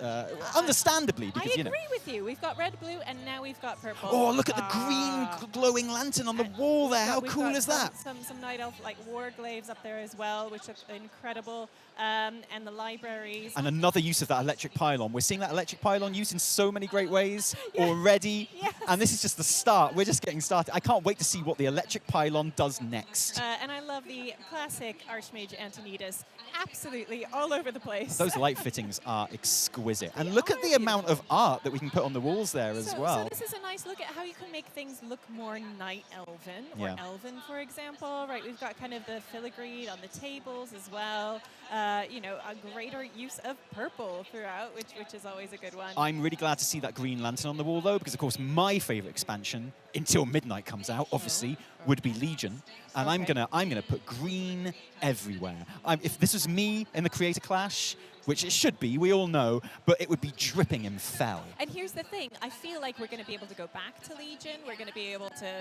understandably, because I agree with you. We've got red, blue, and now we've got purple. Oh, look at the green glowing lantern on the wall there. How We've cool got is that? Some night elf like war glaives up there as well, which are incredible. And the libraries. And another use of that electric pylon. We're seeing that electric pylon used in so many great ways already. Yes. And this is just the start. We're just getting started. I can't wait to see what the electric pylon does next. And I love the classic Archmage Antonidas. Absolutely all over the place. Those light fittings are exquisite. And They look at are the amount of beautiful. art that we can put on the walls there as well. So this is a nice look at how you can make things look more night elven or Yeah. elven, for example. Right, we've got kind of the filigree on the tables as well. A greater use of purple throughout, which is always a good one. I'm really glad to see that green lantern on the wall, though, because, of course, my favorite expansion, until Midnight comes out, obviously, would be Legion. And I'm gonna put green everywhere. If this was me in the Creator Clash, which it should be, we all know, but it would be dripping in Fel. And here's the thing, I feel like we're going to be able to go back to Legion. We're going to be able to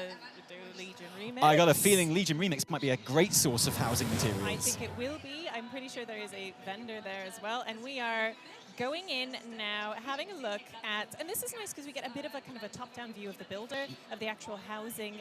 do Legion Remix. I got a feeling Legion Remix might be a great source of housing materials. I think it will be. I'm pretty sure there is a vendor there as well. And we are going in now, having a look at, and this is nice because we get a bit of a kind of a top-down view of the builder, of the actual housing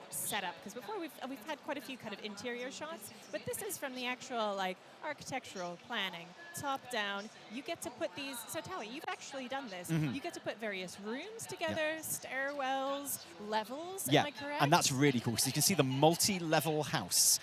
setup. Because before we've had quite a few kind of interior shots, but this is from the actual like architectural planning, top-down. You get to put these. So Tally, you've actually done this. You get to put various rooms together, stairwells, levels. Yeah, Am I correct? and that's really cool. So you can see the multi-level house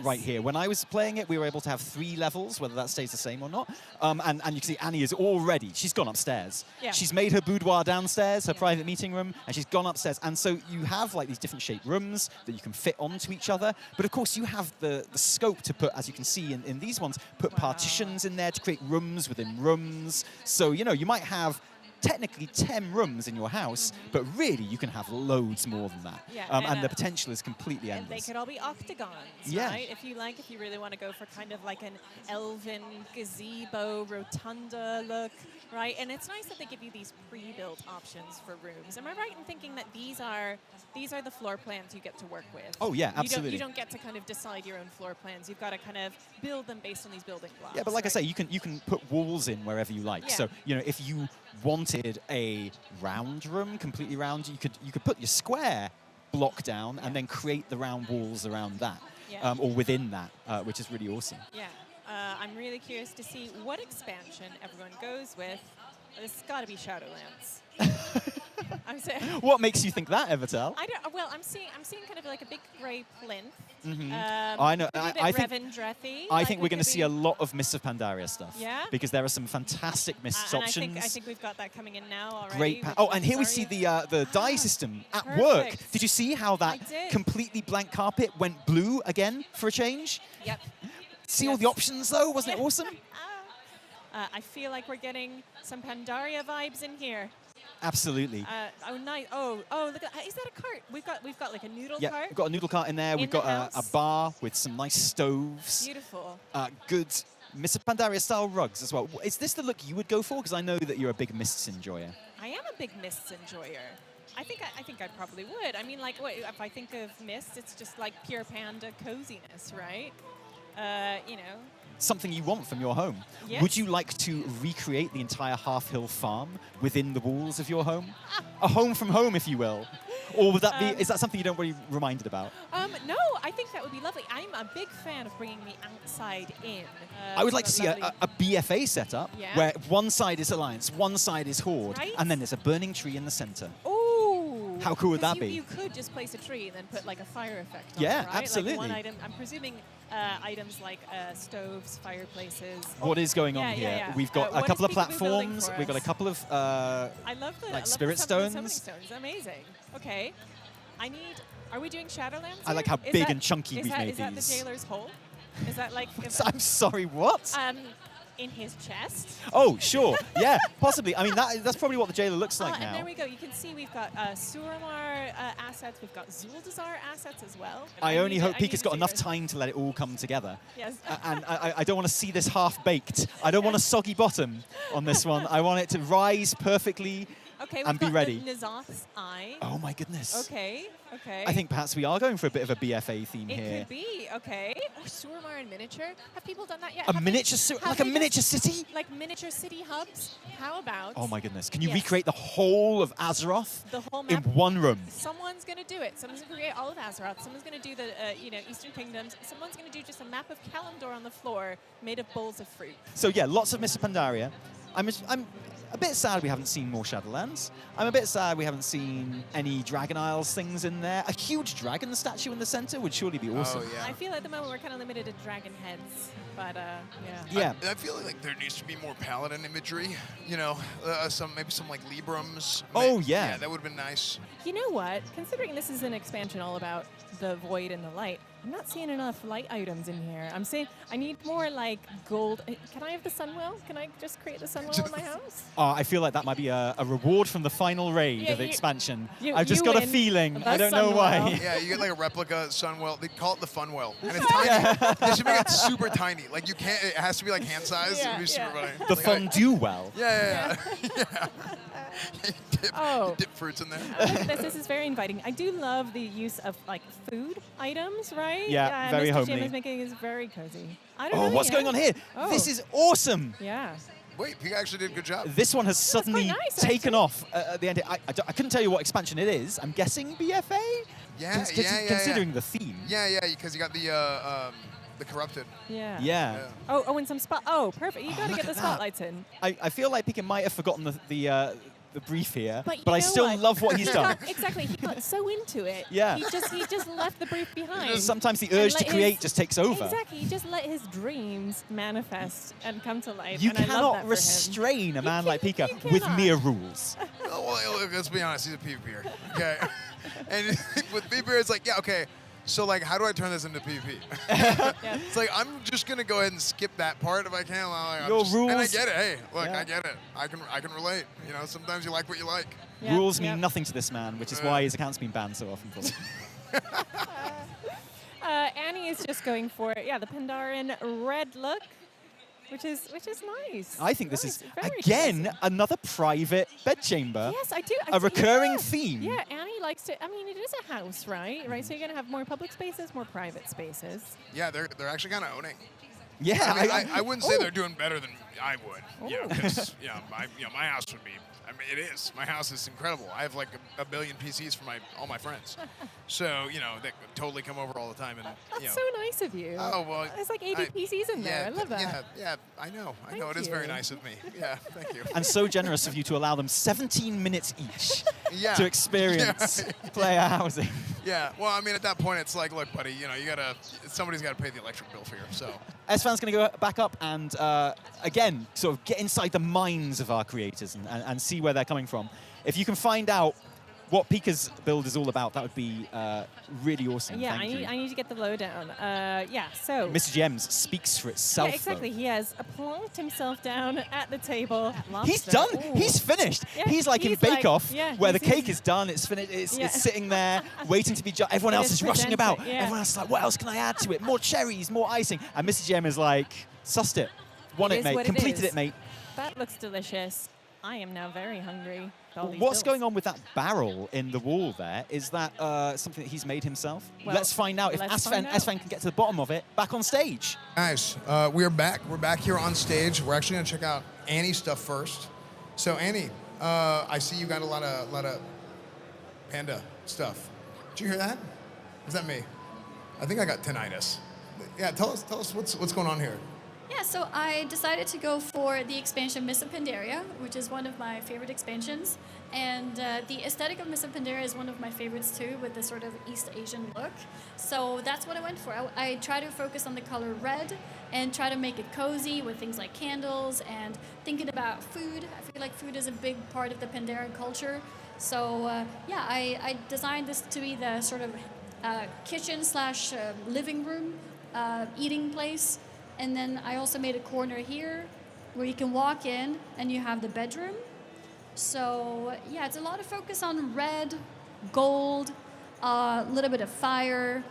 right here. When I was playing it, we were able to have 3 levels, whether that stays the same or not. And you can see Annie is already, she's gone upstairs. Yeah. She's made her boudoir downstairs, her private meeting room, and she's gone upstairs. And so you have like these different shaped rooms that you can fit onto each other. But of course you have the scope to put, as you can see in these ones, put partitions in there to create rooms within rooms. So, you know, you might have technically 10 rooms in your house, but really you can have loads more than that. Yeah, And the potential is completely And they endless. could all be octagons, Yeah. right? If you really want to go for kind of like an elven gazebo rotunda look, right? And it's nice that they give you these pre-built options for rooms. Am I right in thinking that these are the floor plans you get to work with? Oh, yeah, absolutely. You don't get to kind of decide your own floor plans. You've got to kind of build them based on these building blocks. Yeah, but like I right? say, you can put walls in wherever you like. Yeah. So if you wanted a round room, completely round, you could put your square block down and then create the round walls around that, Yeah. or within that, which is really awesome. Yeah. I'm really curious to see what expansion everyone goes with. It's got to be Shadowlands. I'm saying. What makes you think that, Evitel? I don't. Well, I'm seeing kind of like a big grey plinth. I know. I think Revendrethy. we're going to see a lot of Mists of Pandaria stuff. Yeah? Because there are some fantastic Mists and options. I think we've got that coming in now already. Great. with Oh, and here we see Xaryu. the die system at work. Perfect. Did you see how that I did. completely blank carpet went blue again for a change? Yep. See all the options though? Wasn't it awesome? I feel like we're getting some Pandaria vibes in here. Absolutely. Oh, nice. Oh, look at that. Is that a cart? We've got like a noodle Yeah, cart. we've got a noodle cart in there. We've the got a house. bar with some nice stoves. Beautiful. Good Mists of Pandaria style rugs as well. Is this the look you would go for? Because I know that you're a big Mists enjoyer. I am a big Mists enjoyer. I think I probably would. I mean, like, if I think of Mists, it's just like pure panda coziness, right? Something you want from your home. Yes. Would you like to recreate the entire Half Hill farm within the walls of your home? A home from home, if you will. Or would that be, is that something you don't really reminded about? No, I think that would be lovely. I'm a big fan of bringing the outside in. I would like to see lovely- a BFA setup Yeah. where one side is Alliance, one side is Horde, Right? and then there's a burning tree in the center. Ooh. How cool would 'Cause that be? You could just place a tree and then put like a fire effect on Yeah, it, right? absolutely. Like one item. I'm presuming items like stoves, fireplaces. What is going on Yeah, here? yeah, yeah. We've got a what couple is of Pikaboo building platforms. for We've got a us? couple of I love the like I love spirit the summoning stones. stones. Amazing. Okay, Are we doing Shadowlands? I like here? how Is big that- and chunky we've made Is that the these. jailer's hole? Is that like? I'm sorry, what? In his chest. Oh, sure. Yeah, possibly. I mean, that's probably what the jailer looks like And now. there we go. You can see we've got Suramar assets. We've got Zuldazar assets as well. I only hope need Pika's to got see enough this. time to let it all come together. Yes. And I don't want to see this half-baked. I don't want a soggy bottom on this one. I want it to rise perfectly Okay, we've and be got ready. the N'Zoth's Eye. Oh, my goodness. Okay. I think perhaps we are going for a bit of a BFA theme It here. could be. Okay. Oh, Suramar in miniature. Have people done that yet? A Have miniature, have like a they miniature just- city? Like miniature city hubs. How about? Oh my goodness. Can you Yes. recreate the whole of Azeroth The whole in map. one room? Someone's going to do it. Someone's going to create all of Azeroth. Someone's going to do the Eastern Kingdoms. Someone's going to do just a map of Kalimdor on the floor made of bowls of fruit. So yeah, lots of Mists of Pandaria. I'm a bit sad we haven't seen more Shadowlands. I'm a bit sad we haven't seen any Dragon Isles things in there. A huge dragon statue in the center would surely be awesome. Oh, yeah. I feel at the moment we're kind of limited to dragon heads, but yeah. Yeah. I feel like there needs to be more paladin imagery. You know, maybe some like Librams. Oh, yeah. Yeah, that would have been nice. You know what? Considering this is an expansion all about the void and the light, I'm not seeing enough light items in here. I'm saying I need more like gold. Can I have the sunwell? Can I just create the sunwell in my house? I feel like that might be a reward from the final raid Yeah, of the you- expansion. you- I've just you got a win feeling. the I don't know why. Sunwell. Yeah, you get like a replica Sunwell. They call it the Funwell, and it's tiny. They should make it super tiny. Like you can't. It has to be like hand size. Yeah, It'd be super yeah. funny. The Like, fondue well. Yeah. Oh. You dip fruits in there. Look at this. This is very inviting. I do love the use of like food items, right? Yeah, very Mr. Jim homely. is making it very cozy. I don't Oh, know. what's going on here? Oh. This is awesome. Yeah. Wait, Pika actually did a good job. This one has quite suddenly nice, taken actually. off at the end. I couldn't tell you what expansion it is. I'm guessing BFA? Yeah, Considering the theme. Yeah, because you got the corrupted. Yeah. Yeah. Oh, and some spot. Oh, perfect. You got to look get the at that. spotlights in. I feel like Pika might have forgotten the brief here, But, you but I know still what? love what he's He done. got- exactly. He got so into it. Yeah. He just left the brief behind. Sometimes the and urge to let create his- just takes over. Exactly. He just let his dreams manifest and come to life. You and I love that cannot for him. restrain a man like you Pika cannot. with mere rules. Oh, well, look, let's be honest. He's a PvPer. Okay. And with PvPer, it's like, yeah, okay. So like, how do I turn this into PvP? Yeah. It's like, I'm just gonna go ahead and skip that part if I can. Like, Your and I rules- get it. Hey, look, Yeah. I get it. I can relate. You know, sometimes you like what you like. Yeah, Rules yeah. mean nothing to this man, which is why his account's been banned so often. Annie is just going for the Pandaren red look, which is nice. I think this Nice, is, very again, classy. another private bedchamber. Yes, I do. A recurring yeah. theme. Yeah, Annie likes to. I mean, it is a house, right? Right. So you're gonna have more public spaces, more private spaces. Yeah, they're actually kind of owning. Yeah, I mean, I wouldn't say Oh. they're doing better than I would. You know, 'cause, my house would be. I mean, it is. My house is incredible. I have like a billion PCs for all my friends. So they totally come over all the time. And That's so nice of you. Oh well. There's like 80 PCs in there. I love that. Yeah, I know. Thank It is very you. nice of me. Yeah, thank you. and so generous of you to allow them 17 minutes each Yeah. to experience player housing. Yeah. Well, I mean, at that point, it's like, look, buddy, somebody's got to pay the electric bill for you. So. Esfand's going to go back up and, again, sort of get inside the minds of our creators and see where they're coming from. If you can find out what Pika's build is all about, that would be really awesome. Yeah, Thank you. I need to get the lowdown. So. MrGM speaks for itself. Yeah, exactly. Though. He has plonked himself down at the table. He's Lobster. done. Ooh. He's finished. Yeah, he's like in he's Bake like- Off, yeah, where the he's- cake is done. It's finished. It's Yeah. sitting there, waiting to be judged. Everyone It else is is rushing about. presented, yeah. Everyone else is like, what else can I add to it? More cherries, more icing. And MrGM is like, sussed it, won It it, is mate, what it completed is. it, mate. That looks delicious. I am now very hungry. with all these What's builds. going on with that barrel in the wall there? Is that something that he's made himself? Well, Let's find out if let's find out. Esfand can get to the bottom of it. Back on stage. Guys, we are back. We're back here on stage. We're actually going to check out Annie's stuff first. So Annie, I see you got a lot of panda stuff. Did you hear that? Is that me? I think I got tinnitus. Yeah, tell us what's going on here. Yeah, so I decided to go for the expansion Mists of Pandaria, which is one of my favorite expansions. And the aesthetic of Mists of Pandaria is one of my favorites too, with the sort of East Asian look. So that's what I went for. I try to focus on the color red and try to make it cozy with things like candles and thinking about food. I feel like food is a big part of the Pandaren culture. So I designed this to be the sort of kitchen / living room eating place. And then I also made a corner here where you can walk in and you have the bedroom. So yeah, it's a lot of focus on red, gold, a little bit of fire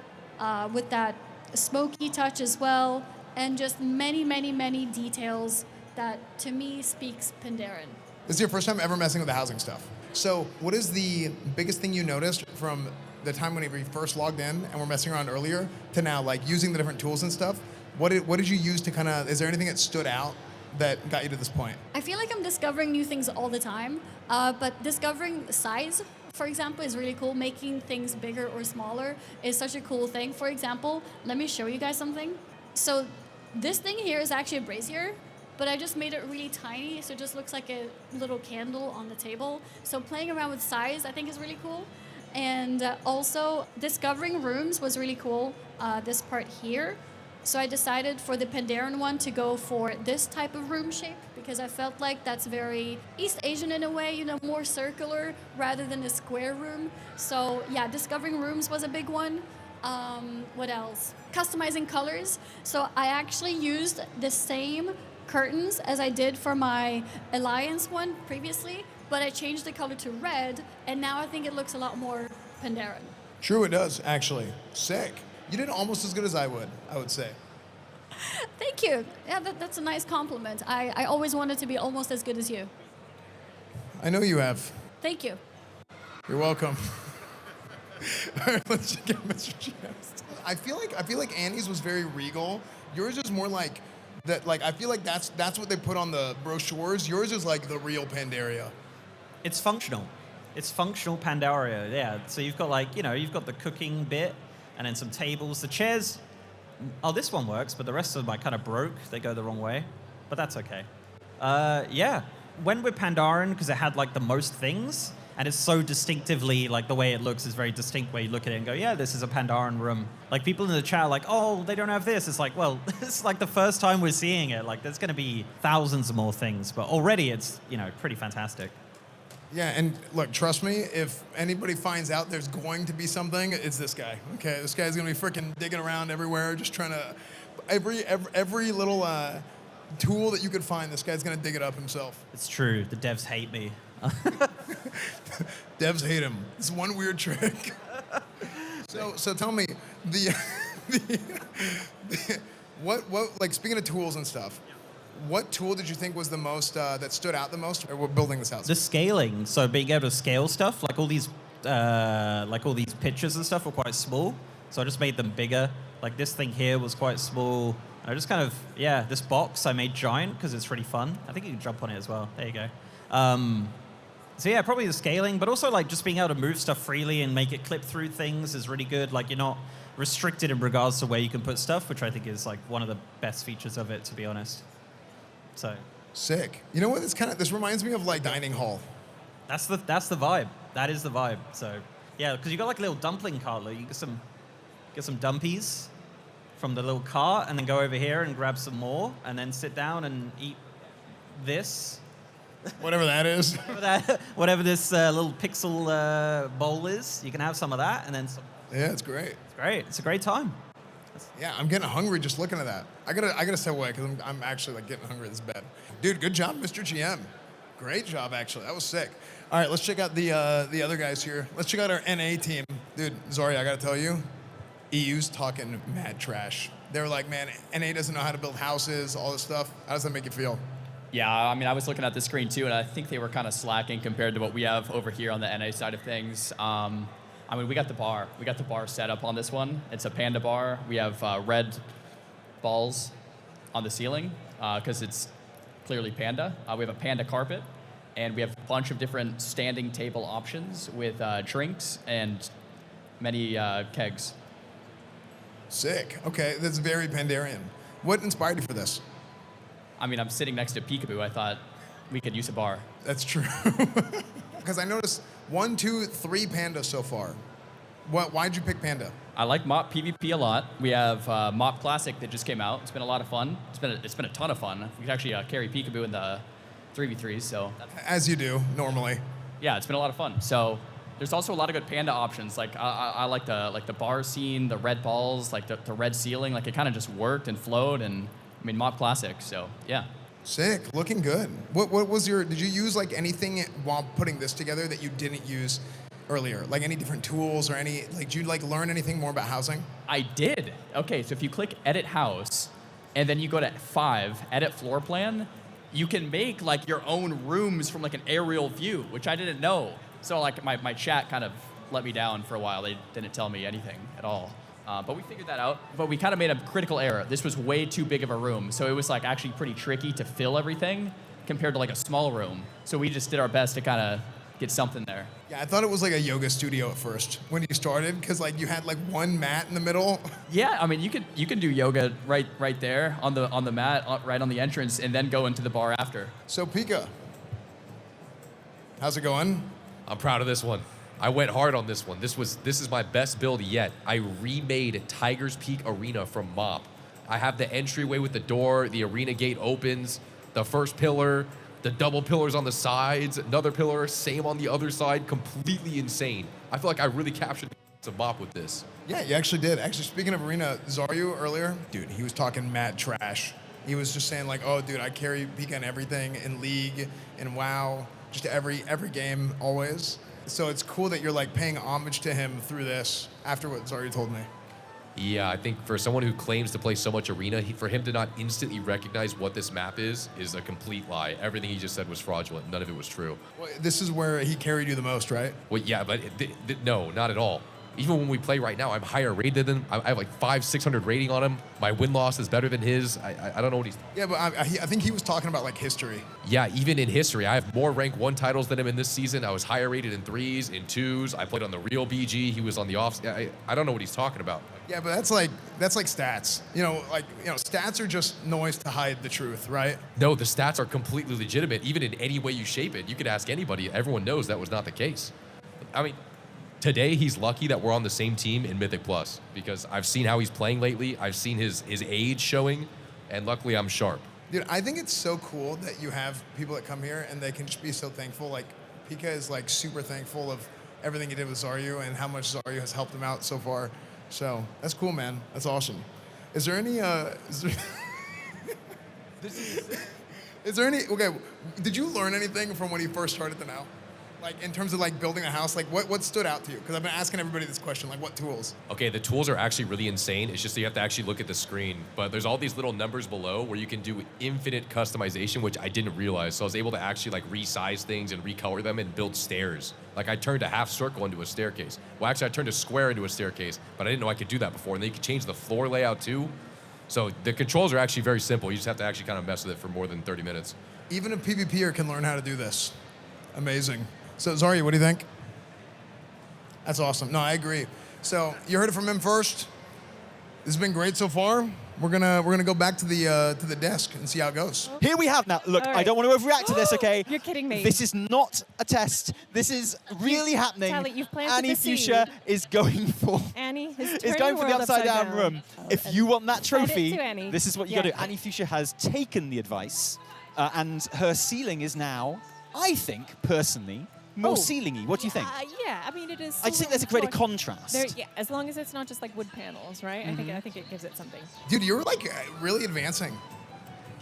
with that smoky touch as well, and just many, many, many details that to me speaks Pandaren. This is your first time ever messing with the housing stuff. So what is the biggest thing you noticed from the time when we first logged in and we're messing around earlier to now, like using the different tools and stuff? What did you use to kind of, is there anything that stood out that got you to this point? I feel like I'm discovering new things all the time, but discovering size, for example, is really cool. Making things bigger or smaller is such a cool thing. For example, let me show you guys something. So this thing here is actually a brazier, but I just made it really tiny, so it just looks like a little candle on the table. So playing around with size, I think, is really cool. And also, discovering rooms was really cool, this part here. So I decided for the Pandaren one to go for this type of room shape because I felt like that's very East Asian in a way, more circular rather than a square room. So yeah, discovering rooms was a big one. What else? Customizing colors. So I actually used the same curtains as I did for my Alliance one previously, but I changed the color to red, and now I think it looks a lot more Pandaren. True, it does, actually. Sick. You did almost as good as I would say. Thank you. Yeah, that's a nice compliment. I always wanted to be almost as good as you. I know you have. Thank you. You're welcome. All right, let's check out Mr. GM. I feel like Annie's was very regal. Yours is more like that. Like I feel like that's what they put on the brochures. Yours is like the real Pandaria. It's functional. It's functional Pandaria, yeah. So you've got you've got the cooking bit and then some tables. The chairs, this one works, but the rest of them kind of broke. They go the wrong way, but that's okay. Yeah, went with Pandaren because it had like the most things, and it's so distinctively, like the way it looks is very distinct where you look at it and go, yeah, this is a Pandaren room. Like people in the chat are like, oh, they don't have this. It's like, well, it's like the first time we're seeing it. Like there's going to be thousands of more things, but already it's, pretty fantastic. Yeah, and look, trust me, if anybody finds out there's going to be something, it's this guy. Okay, this guy's gonna be freaking digging around everywhere, just trying to every little tool that you could find. This guy's gonna dig it up himself. It's true. The devs hate me. Devs hate him. It's one weird trick. So tell me what like speaking of tools and stuff. What tool did you think was the most that stood out the most when building this house? The scaling. So being able to scale stuff, like all these pictures and stuff were quite small. So I just made them bigger. Like this thing here was quite small. I just kind of, this box I made giant because it's really fun. I think you can jump on it as well. There you go. So yeah, probably the scaling, but also like just being able to move stuff freely and make it clip through things is really good. Like you're not restricted in regards to where you can put stuff, which I think is like one of the best features of it, to be honest. So sick. You know what? This reminds me of like dining hall. That's the vibe. That is the vibe. So yeah, because you got like a little dumpling cart. You get some dumpies from the little cart, and then go over here and grab some more, and then sit down and eat this. Whatever that is. Whatever this little pixel bowl is, you can have some of that, and then some. Yeah, it's great. It's great. It's a great time. Yeah, I'm getting hungry just looking at that. I gotta step away because I'm actually like getting hungry. This bed, dude. Good job, MrGM. Great job, actually. That was sick. All right, let's check out the other guys here. Let's check out our NA team, dude. Xaryu, I gotta tell you, EU's talking mad trash. They were like, man, NA doesn't know how to build houses, all this stuff. How does that make you feel? Yeah, I mean, I was looking at the screen too, and I think they were kind of slacking compared to what we have over here on the NA side of things. I mean, we got the bar. We got the bar set up on this one. It's a panda bar. We have red balls on the ceiling because it's clearly panda. We have a panda carpet, and we have a bunch of different standing table options with drinks and many kegs. Sick. Okay, that's very Pandarian. What inspired you for this? I mean, I'm sitting next to Pikaboo. I thought we could use a bar. That's true. Because I noticed 1, 2, 3 pandas so far. Why'd you pick panda? I like MOP PvP a lot. We have MOP Classic that just came out. It's been a lot of fun. It's been a ton of fun. We can actually carry Pikaboo in the 3v3s. So as you do normally. Yeah, it's been a lot of fun. So there's also a lot of good panda options. Like I like the bar scene, the red balls, like the red ceiling. Like it kind of just worked and flowed. And I mean MOP Classic. So yeah. Sick, looking good. What was did you use like anything while putting this together that you didn't use earlier? Like any different tools or did you like learn anything more about housing? I did. Okay, so if you click Edit House, and then you go to 5, Edit Floor Plan, you can make like your own rooms from like an aerial view, which I didn't know. So like my chat kind of let me down for a while. They didn't tell me anything at all. But we figured that out. But we kind of made a critical error. This was way too big of a room. So it was like actually pretty tricky to fill everything compared to like a small room. So we just did our best to kind of get something there. Yeah, I thought it was like a yoga studio at first when you started, because like you had like one mat in the middle. Yeah, I mean you can do yoga right there on the mat, right on the entrance, and then go into the bar after. So Pika, how's it going? I'm proud of this one. I went hard on this one. This is my best build yet. I remade Tiger's Peak Arena from MOP. I have the entryway with the door, the arena gate opens, the first pillar, the double pillars on the sides, another pillar, same on the other side, completely insane. I feel like I really captured the MOP with this. Yeah, you actually did. Actually, speaking of arena, Xaryu earlier, dude, he was talking mad trash. He was just saying like, oh, dude, I carry Pika in everything, in League, in WoW, just every game, always. So it's cool that you're like paying homage to him through this after what Xaryu told me. Yeah, I think for someone who claims to play so much arena, for him to not instantly recognize what this map is a complete lie. Everything he just said was fraudulent. None of it was true. Well, this is where he carried you the most, right? Well, yeah, but no, not at all. Even when we play right now, I'm higher rated than him. I have like 500-600 rating on him. My win-loss is better than his. I don't know what he's... Yeah, but I think he was talking about like history. Yeah, even in history. I have more rank 1 titles than him in this season. I was higher rated in 3s, in 2s. I played on the real BG. He was on the off... I don't know what he's talking about. Yeah, but that's like stats. Stats are just noise to hide the truth, right? No, the stats are completely legitimate. Even in any way you shape it, you could ask anybody. Everyone knows that was not the case. I mean... Today, he's lucky that we're on the same team in Mythic Plus because I've seen how he's playing lately. I've seen his age showing, and luckily I'm sharp. Dude, I think it's so cool that you have people that come here and they can just be so thankful. Like, Pika is like super thankful of everything he did with Xaryu and how much Xaryu has helped him out so far. So that's cool, man. That's awesome. Is there any? Is there any? Okay, did you learn anything from when you first started to now? Like in terms of like building a house, like what stood out to you? Because I've been asking everybody this question, like what tools? Okay, the tools are actually really insane. It's just that you have to actually look at the screen. But there's all these little numbers below where you can do infinite customization, which I didn't realize. So I was able to actually like resize things and recolor them and build stairs. Like I turned a half circle into a staircase. Well, actually I turned a square into a staircase, but I didn't know I could do that before. And then you could change the floor layout too. So the controls are actually very simple. You just have to actually kind of mess with it for more than 30 minutes. Even a PvPer can learn how to do this. Amazing. So Xaryu, what do you think? That's awesome. No, I agree. So you heard it from him first. This has been great so far. We're gonna go back to the desk and see how it goes. Here we have now. Look, I don't want to overreact to this, okay? You're kidding me. This is not a test. This is really happening. Tally, you've planted the AnnieFuchsia is going for. Annie is Is going for the upside down room. If you want that Send it trophy, to Annie. this is what you got to do. AnnieFuchsia has taken the advice, and her ceiling is now, I think, personally, more ceiling-y. What do you think? Yeah, I mean it is. I just think there's a greater contrast. Yeah, as long as it's not just like wood panels, right? I think it gives it something. Dude, you're like really advancing.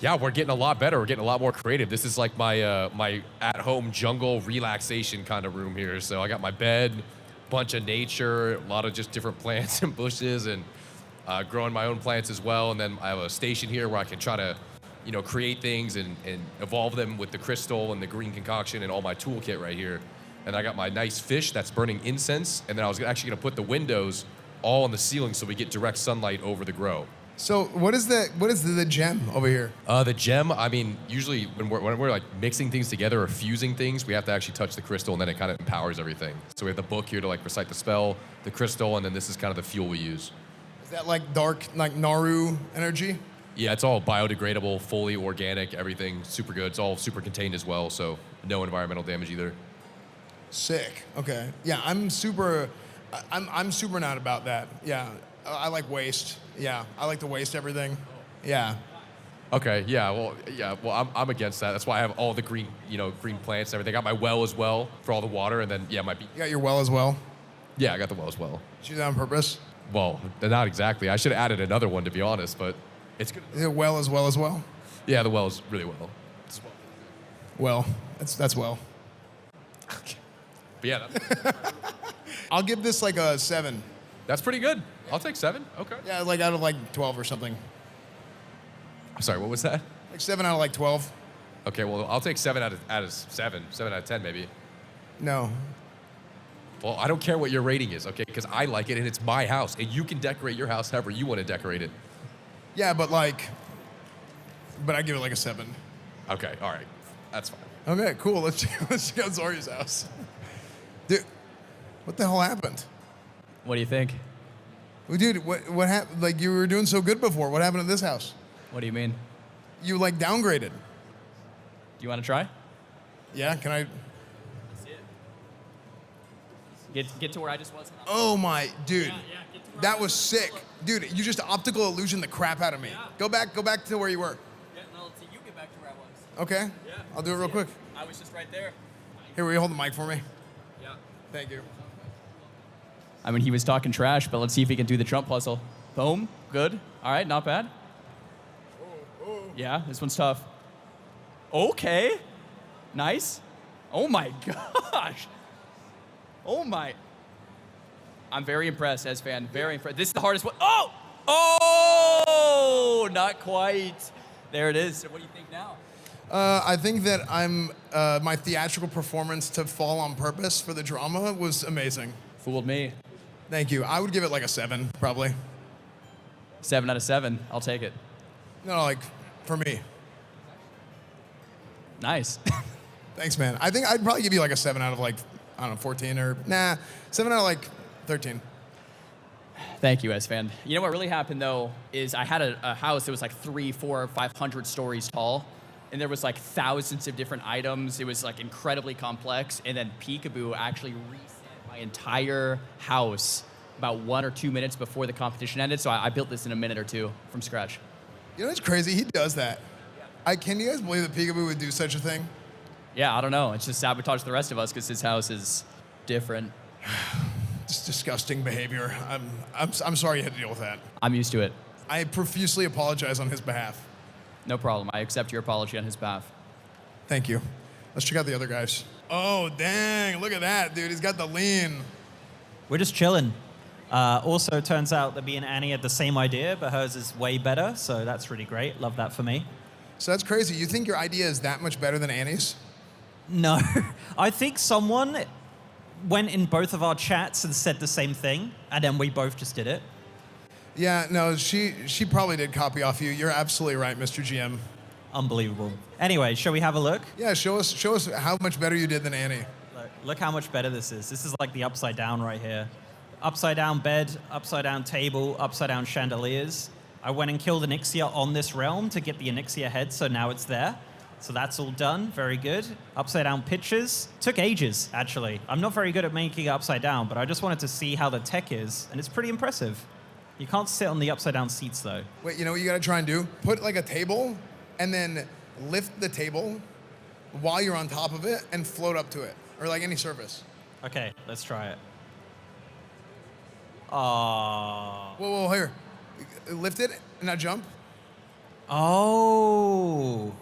Yeah, we're getting a lot better. We're getting a lot more creative. This is like my my at-home jungle relaxation kind of room here. So I got my bed, bunch of nature, a lot of just different plants and bushes, and growing my own plants as well. And then I have a station here where I can try to, you know, create things and evolve them with the crystal and the green concoction and all my toolkit right here. And I got my nice fish that's burning incense. And then I was actually going to put the windows all on the ceiling so we get direct sunlight over the grow. So what is the gem over here? The gem, I mean, usually when we're like mixing things together or fusing things, we have to actually touch the crystal, and then it kind of empowers everything. So we have the book here to like recite the spell, the crystal, and then this is kind of the fuel we use. Is that like dark, like Naru energy? Yeah, it's all biodegradable, fully organic, everything super good. It's all super contained as well, so no environmental damage either. Sick. Okay. Yeah, I'm super not about that. Yeah, I like waste. Yeah, I like to waste everything. Yeah. Okay. Yeah. Well, I'm against that. That's why I have all the green, green plants and everything. I got my well as well for all the water, and then You got your well as well? Yeah, I got the well as well. Did you do that on purpose? Well, not exactly. I should have added another one, to be honest, but it's good. Is it well as well as well? Yeah, the well is really well. Well, that's well. Okay. But yeah, I'll give this like a 7. that's pretty good. I'll take 7. Okay. Yeah, like out of like 12 or something. I'm sorry, what was that? Like 7 out of like 12. Okay, well, I'll take 7 out of 7. 7 out of 10, maybe. No. Well, I don't care what your rating is, okay? Because I like it, and it's my house, and you can decorate your house however you want to decorate it. Yeah, but I give it like a 7. Okay, all right. That's fine. Okay, cool. Let's check out Zaryu's house. Dude, what the hell happened? What do you think? Well, dude, what happened? Like, you were doing so good before. What happened to this house? What do you mean? You, like, downgraded. Do you want to try? Yeah, can I? Get to where I just was. Oh, my, dude. Yeah, get to where That was sick. Dude, you just optical illusion the crap out of me. Yeah. Go back to where you were. Yeah, no, you get back to where I was. Okay? Yeah. I'll do it real quick. I was just right there. Here, will you hold the mic for me? Yeah. Thank you. I mean, he was talking trash, but let's see if he can do the Trump puzzle. Boom. Good. All right, not bad. Yeah, this one's tough. Okay. Nice. Oh my gosh. Oh my. I'm very impressed, Esfand. Very impressed. This is the hardest one. Oh! Oh! Not quite. There it is. So what do you think now? I think that my theatrical performance to fall on purpose for the drama was amazing. Fooled me. Thank you. I would give it like a 7, probably. 7 out of 7. I'll take it. No, like, for me. Nice. Thanks, man. I think I'd probably give you like a 7 out of like, I don't know, 14 or, 7 out of like 13. Thank you, Esfand. You know what really happened, though, is I had a house that was like 300, 400, 500 stories tall, and there was like thousands of different items. It was like incredibly complex, and then Pikaboo actually reset my entire house about 1 or 2 minutes before the competition ended, so I built this in a minute or 2 from scratch. You know what's crazy? He does that. Can you guys believe that Pikaboo would do such a thing? Yeah, I don't know. It's just sabotage the rest of us because his house is different. It's disgusting behavior. I'm sorry you had to deal with that. I'm used to it. I profusely apologize on his behalf. No problem. I accept your apology on his behalf. Thank you. Let's check out the other guys. Oh, dang. Look at that, dude. He's got the lean. We're just chilling. Also, it turns out that me and Annie had the same idea, but hers is way better, so that's really great. Love that for me. So that's crazy. You think your idea is that much better than Annie's? No. I think someone went in both of our chats and said the same thing, and then we both just did it. Yeah, no, she probably did copy off you. You're absolutely right, Mr. GM. Unbelievable. Anyway, shall we have a look? Yeah, show us how much better you did than Annie. Look how much better this is. This is like the upside down right here. Upside down bed, upside down table, upside down chandeliers. I went and killed an Ixia on this realm to get the Ixia head, so now it's there. So that's all done, very good. Upside down pictures. Took ages, actually. I'm not very good at making it upside down, but I just wanted to see how the tech is, and it's pretty impressive. You can't sit on the upside down seats, though. Wait, you know what you gotta try and do? Put like a table, and then lift the table while you're on top of it, and float up to it, or like any surface. Okay, let's try it. Aww. Whoa, here. Lift it, and now jump. Oh.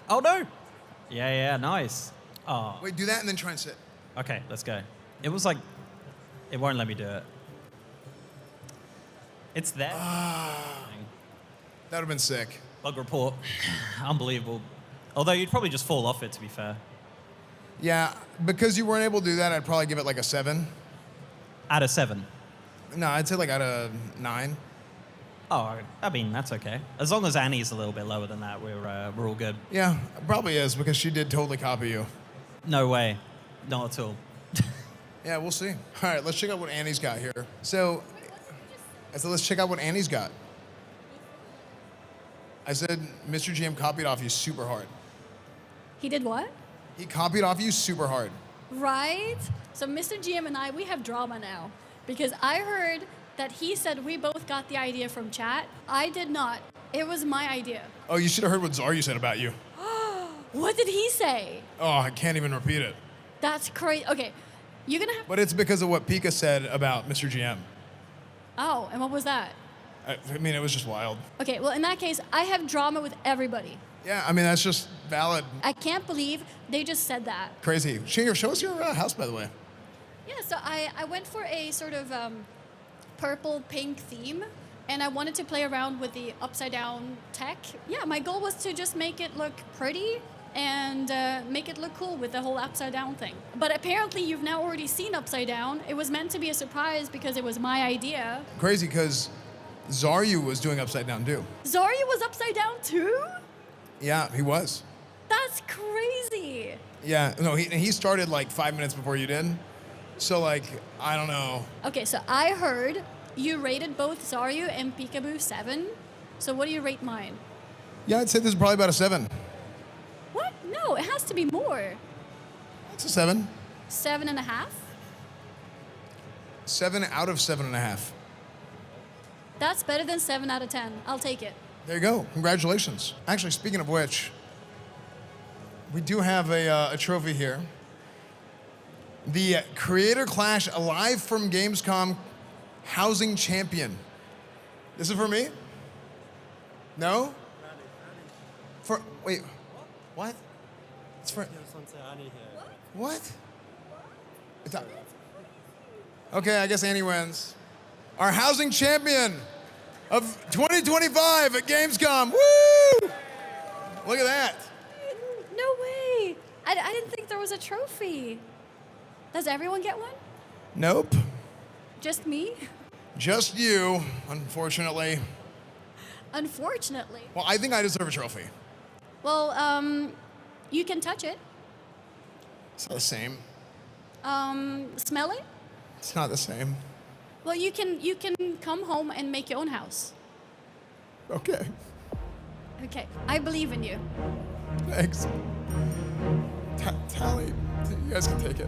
Oh, no. Yeah, nice. Oh. Wait, do that, and then try and sit. Okay, let's go. It was like, it won't let me do it. It's there. That would have been sick. Bug report. Unbelievable. Although you'd probably just fall off it, to be fair. Yeah, because you weren't able to do that, I'd probably give it like a 7. Out of 7. No, I'd say like out of 9. Oh, I mean, that's okay. As long as Annie's a little bit lower than that, we're all good. Yeah, probably is, because she did totally copy you. No way. Not at all. Yeah, we'll see. All right, let's check out what Annie's got here. So let's check out what Annie's got. I said Mr. GM copied off you super hard. He did what? He copied off you super hard. Right? So Mr. GM and I, we have drama now. Because I heard that he said we both got the idea from chat. I did not. It was my idea. Oh, you should have heard what Xaryu said about you. What did he say? Oh, I can't even repeat it. That's crazy. Okay, you're gonna have... But it's because of what Pika said about Mr. GM. Oh, and what was that? I mean, it was just wild. Okay, well, in that case, I have drama with everybody. Yeah, I mean, that's just valid. I can't believe they just said that. Crazy. Show us your house, by the way. Yeah, so I went for a sort of purple-pink theme, and I wanted to play around with the upside-down tech. Yeah, my goal was to just make it look pretty and make it look cool with the whole upside-down thing. But apparently you've now already seen Upside Down. It was meant to be a surprise because it was my idea. Crazy, because Xaryu was doing Upside Down, too. Xaryu was Upside Down too? Yeah, he was. That's crazy. Yeah, no, he started like 5 minutes before you did. So, like, I don't know. Okay, so I heard you rated both Xaryu and Pikaboo 7. So what do you rate mine? Yeah, I'd say this is probably about a 7. What? No, it has to be more. It's a 7. 7.5? 7 out of 7.5. That's better than 7 out of 10. I'll take it. There you go. Congratulations. Actually, speaking of which, we do have a trophy here. The Creator Clash live from Gamescom Housing Champion. This is for me? No? Wait, what? It's for... What? It's not, okay, I guess Annie wins. Our Housing Champion of 2025 at Gamescom. Woo! Look at that. No way. I didn't think there was a trophy. Does everyone get one? Nope. Just me? Just you, unfortunately. Unfortunately. Well, I think I deserve a trophy. Well, you can touch it. It's not the same. Smell it? It's not the same. Well, you can come home and make your own house. Okay. Okay, I believe in you. Thanks. Tally, you guys can take it.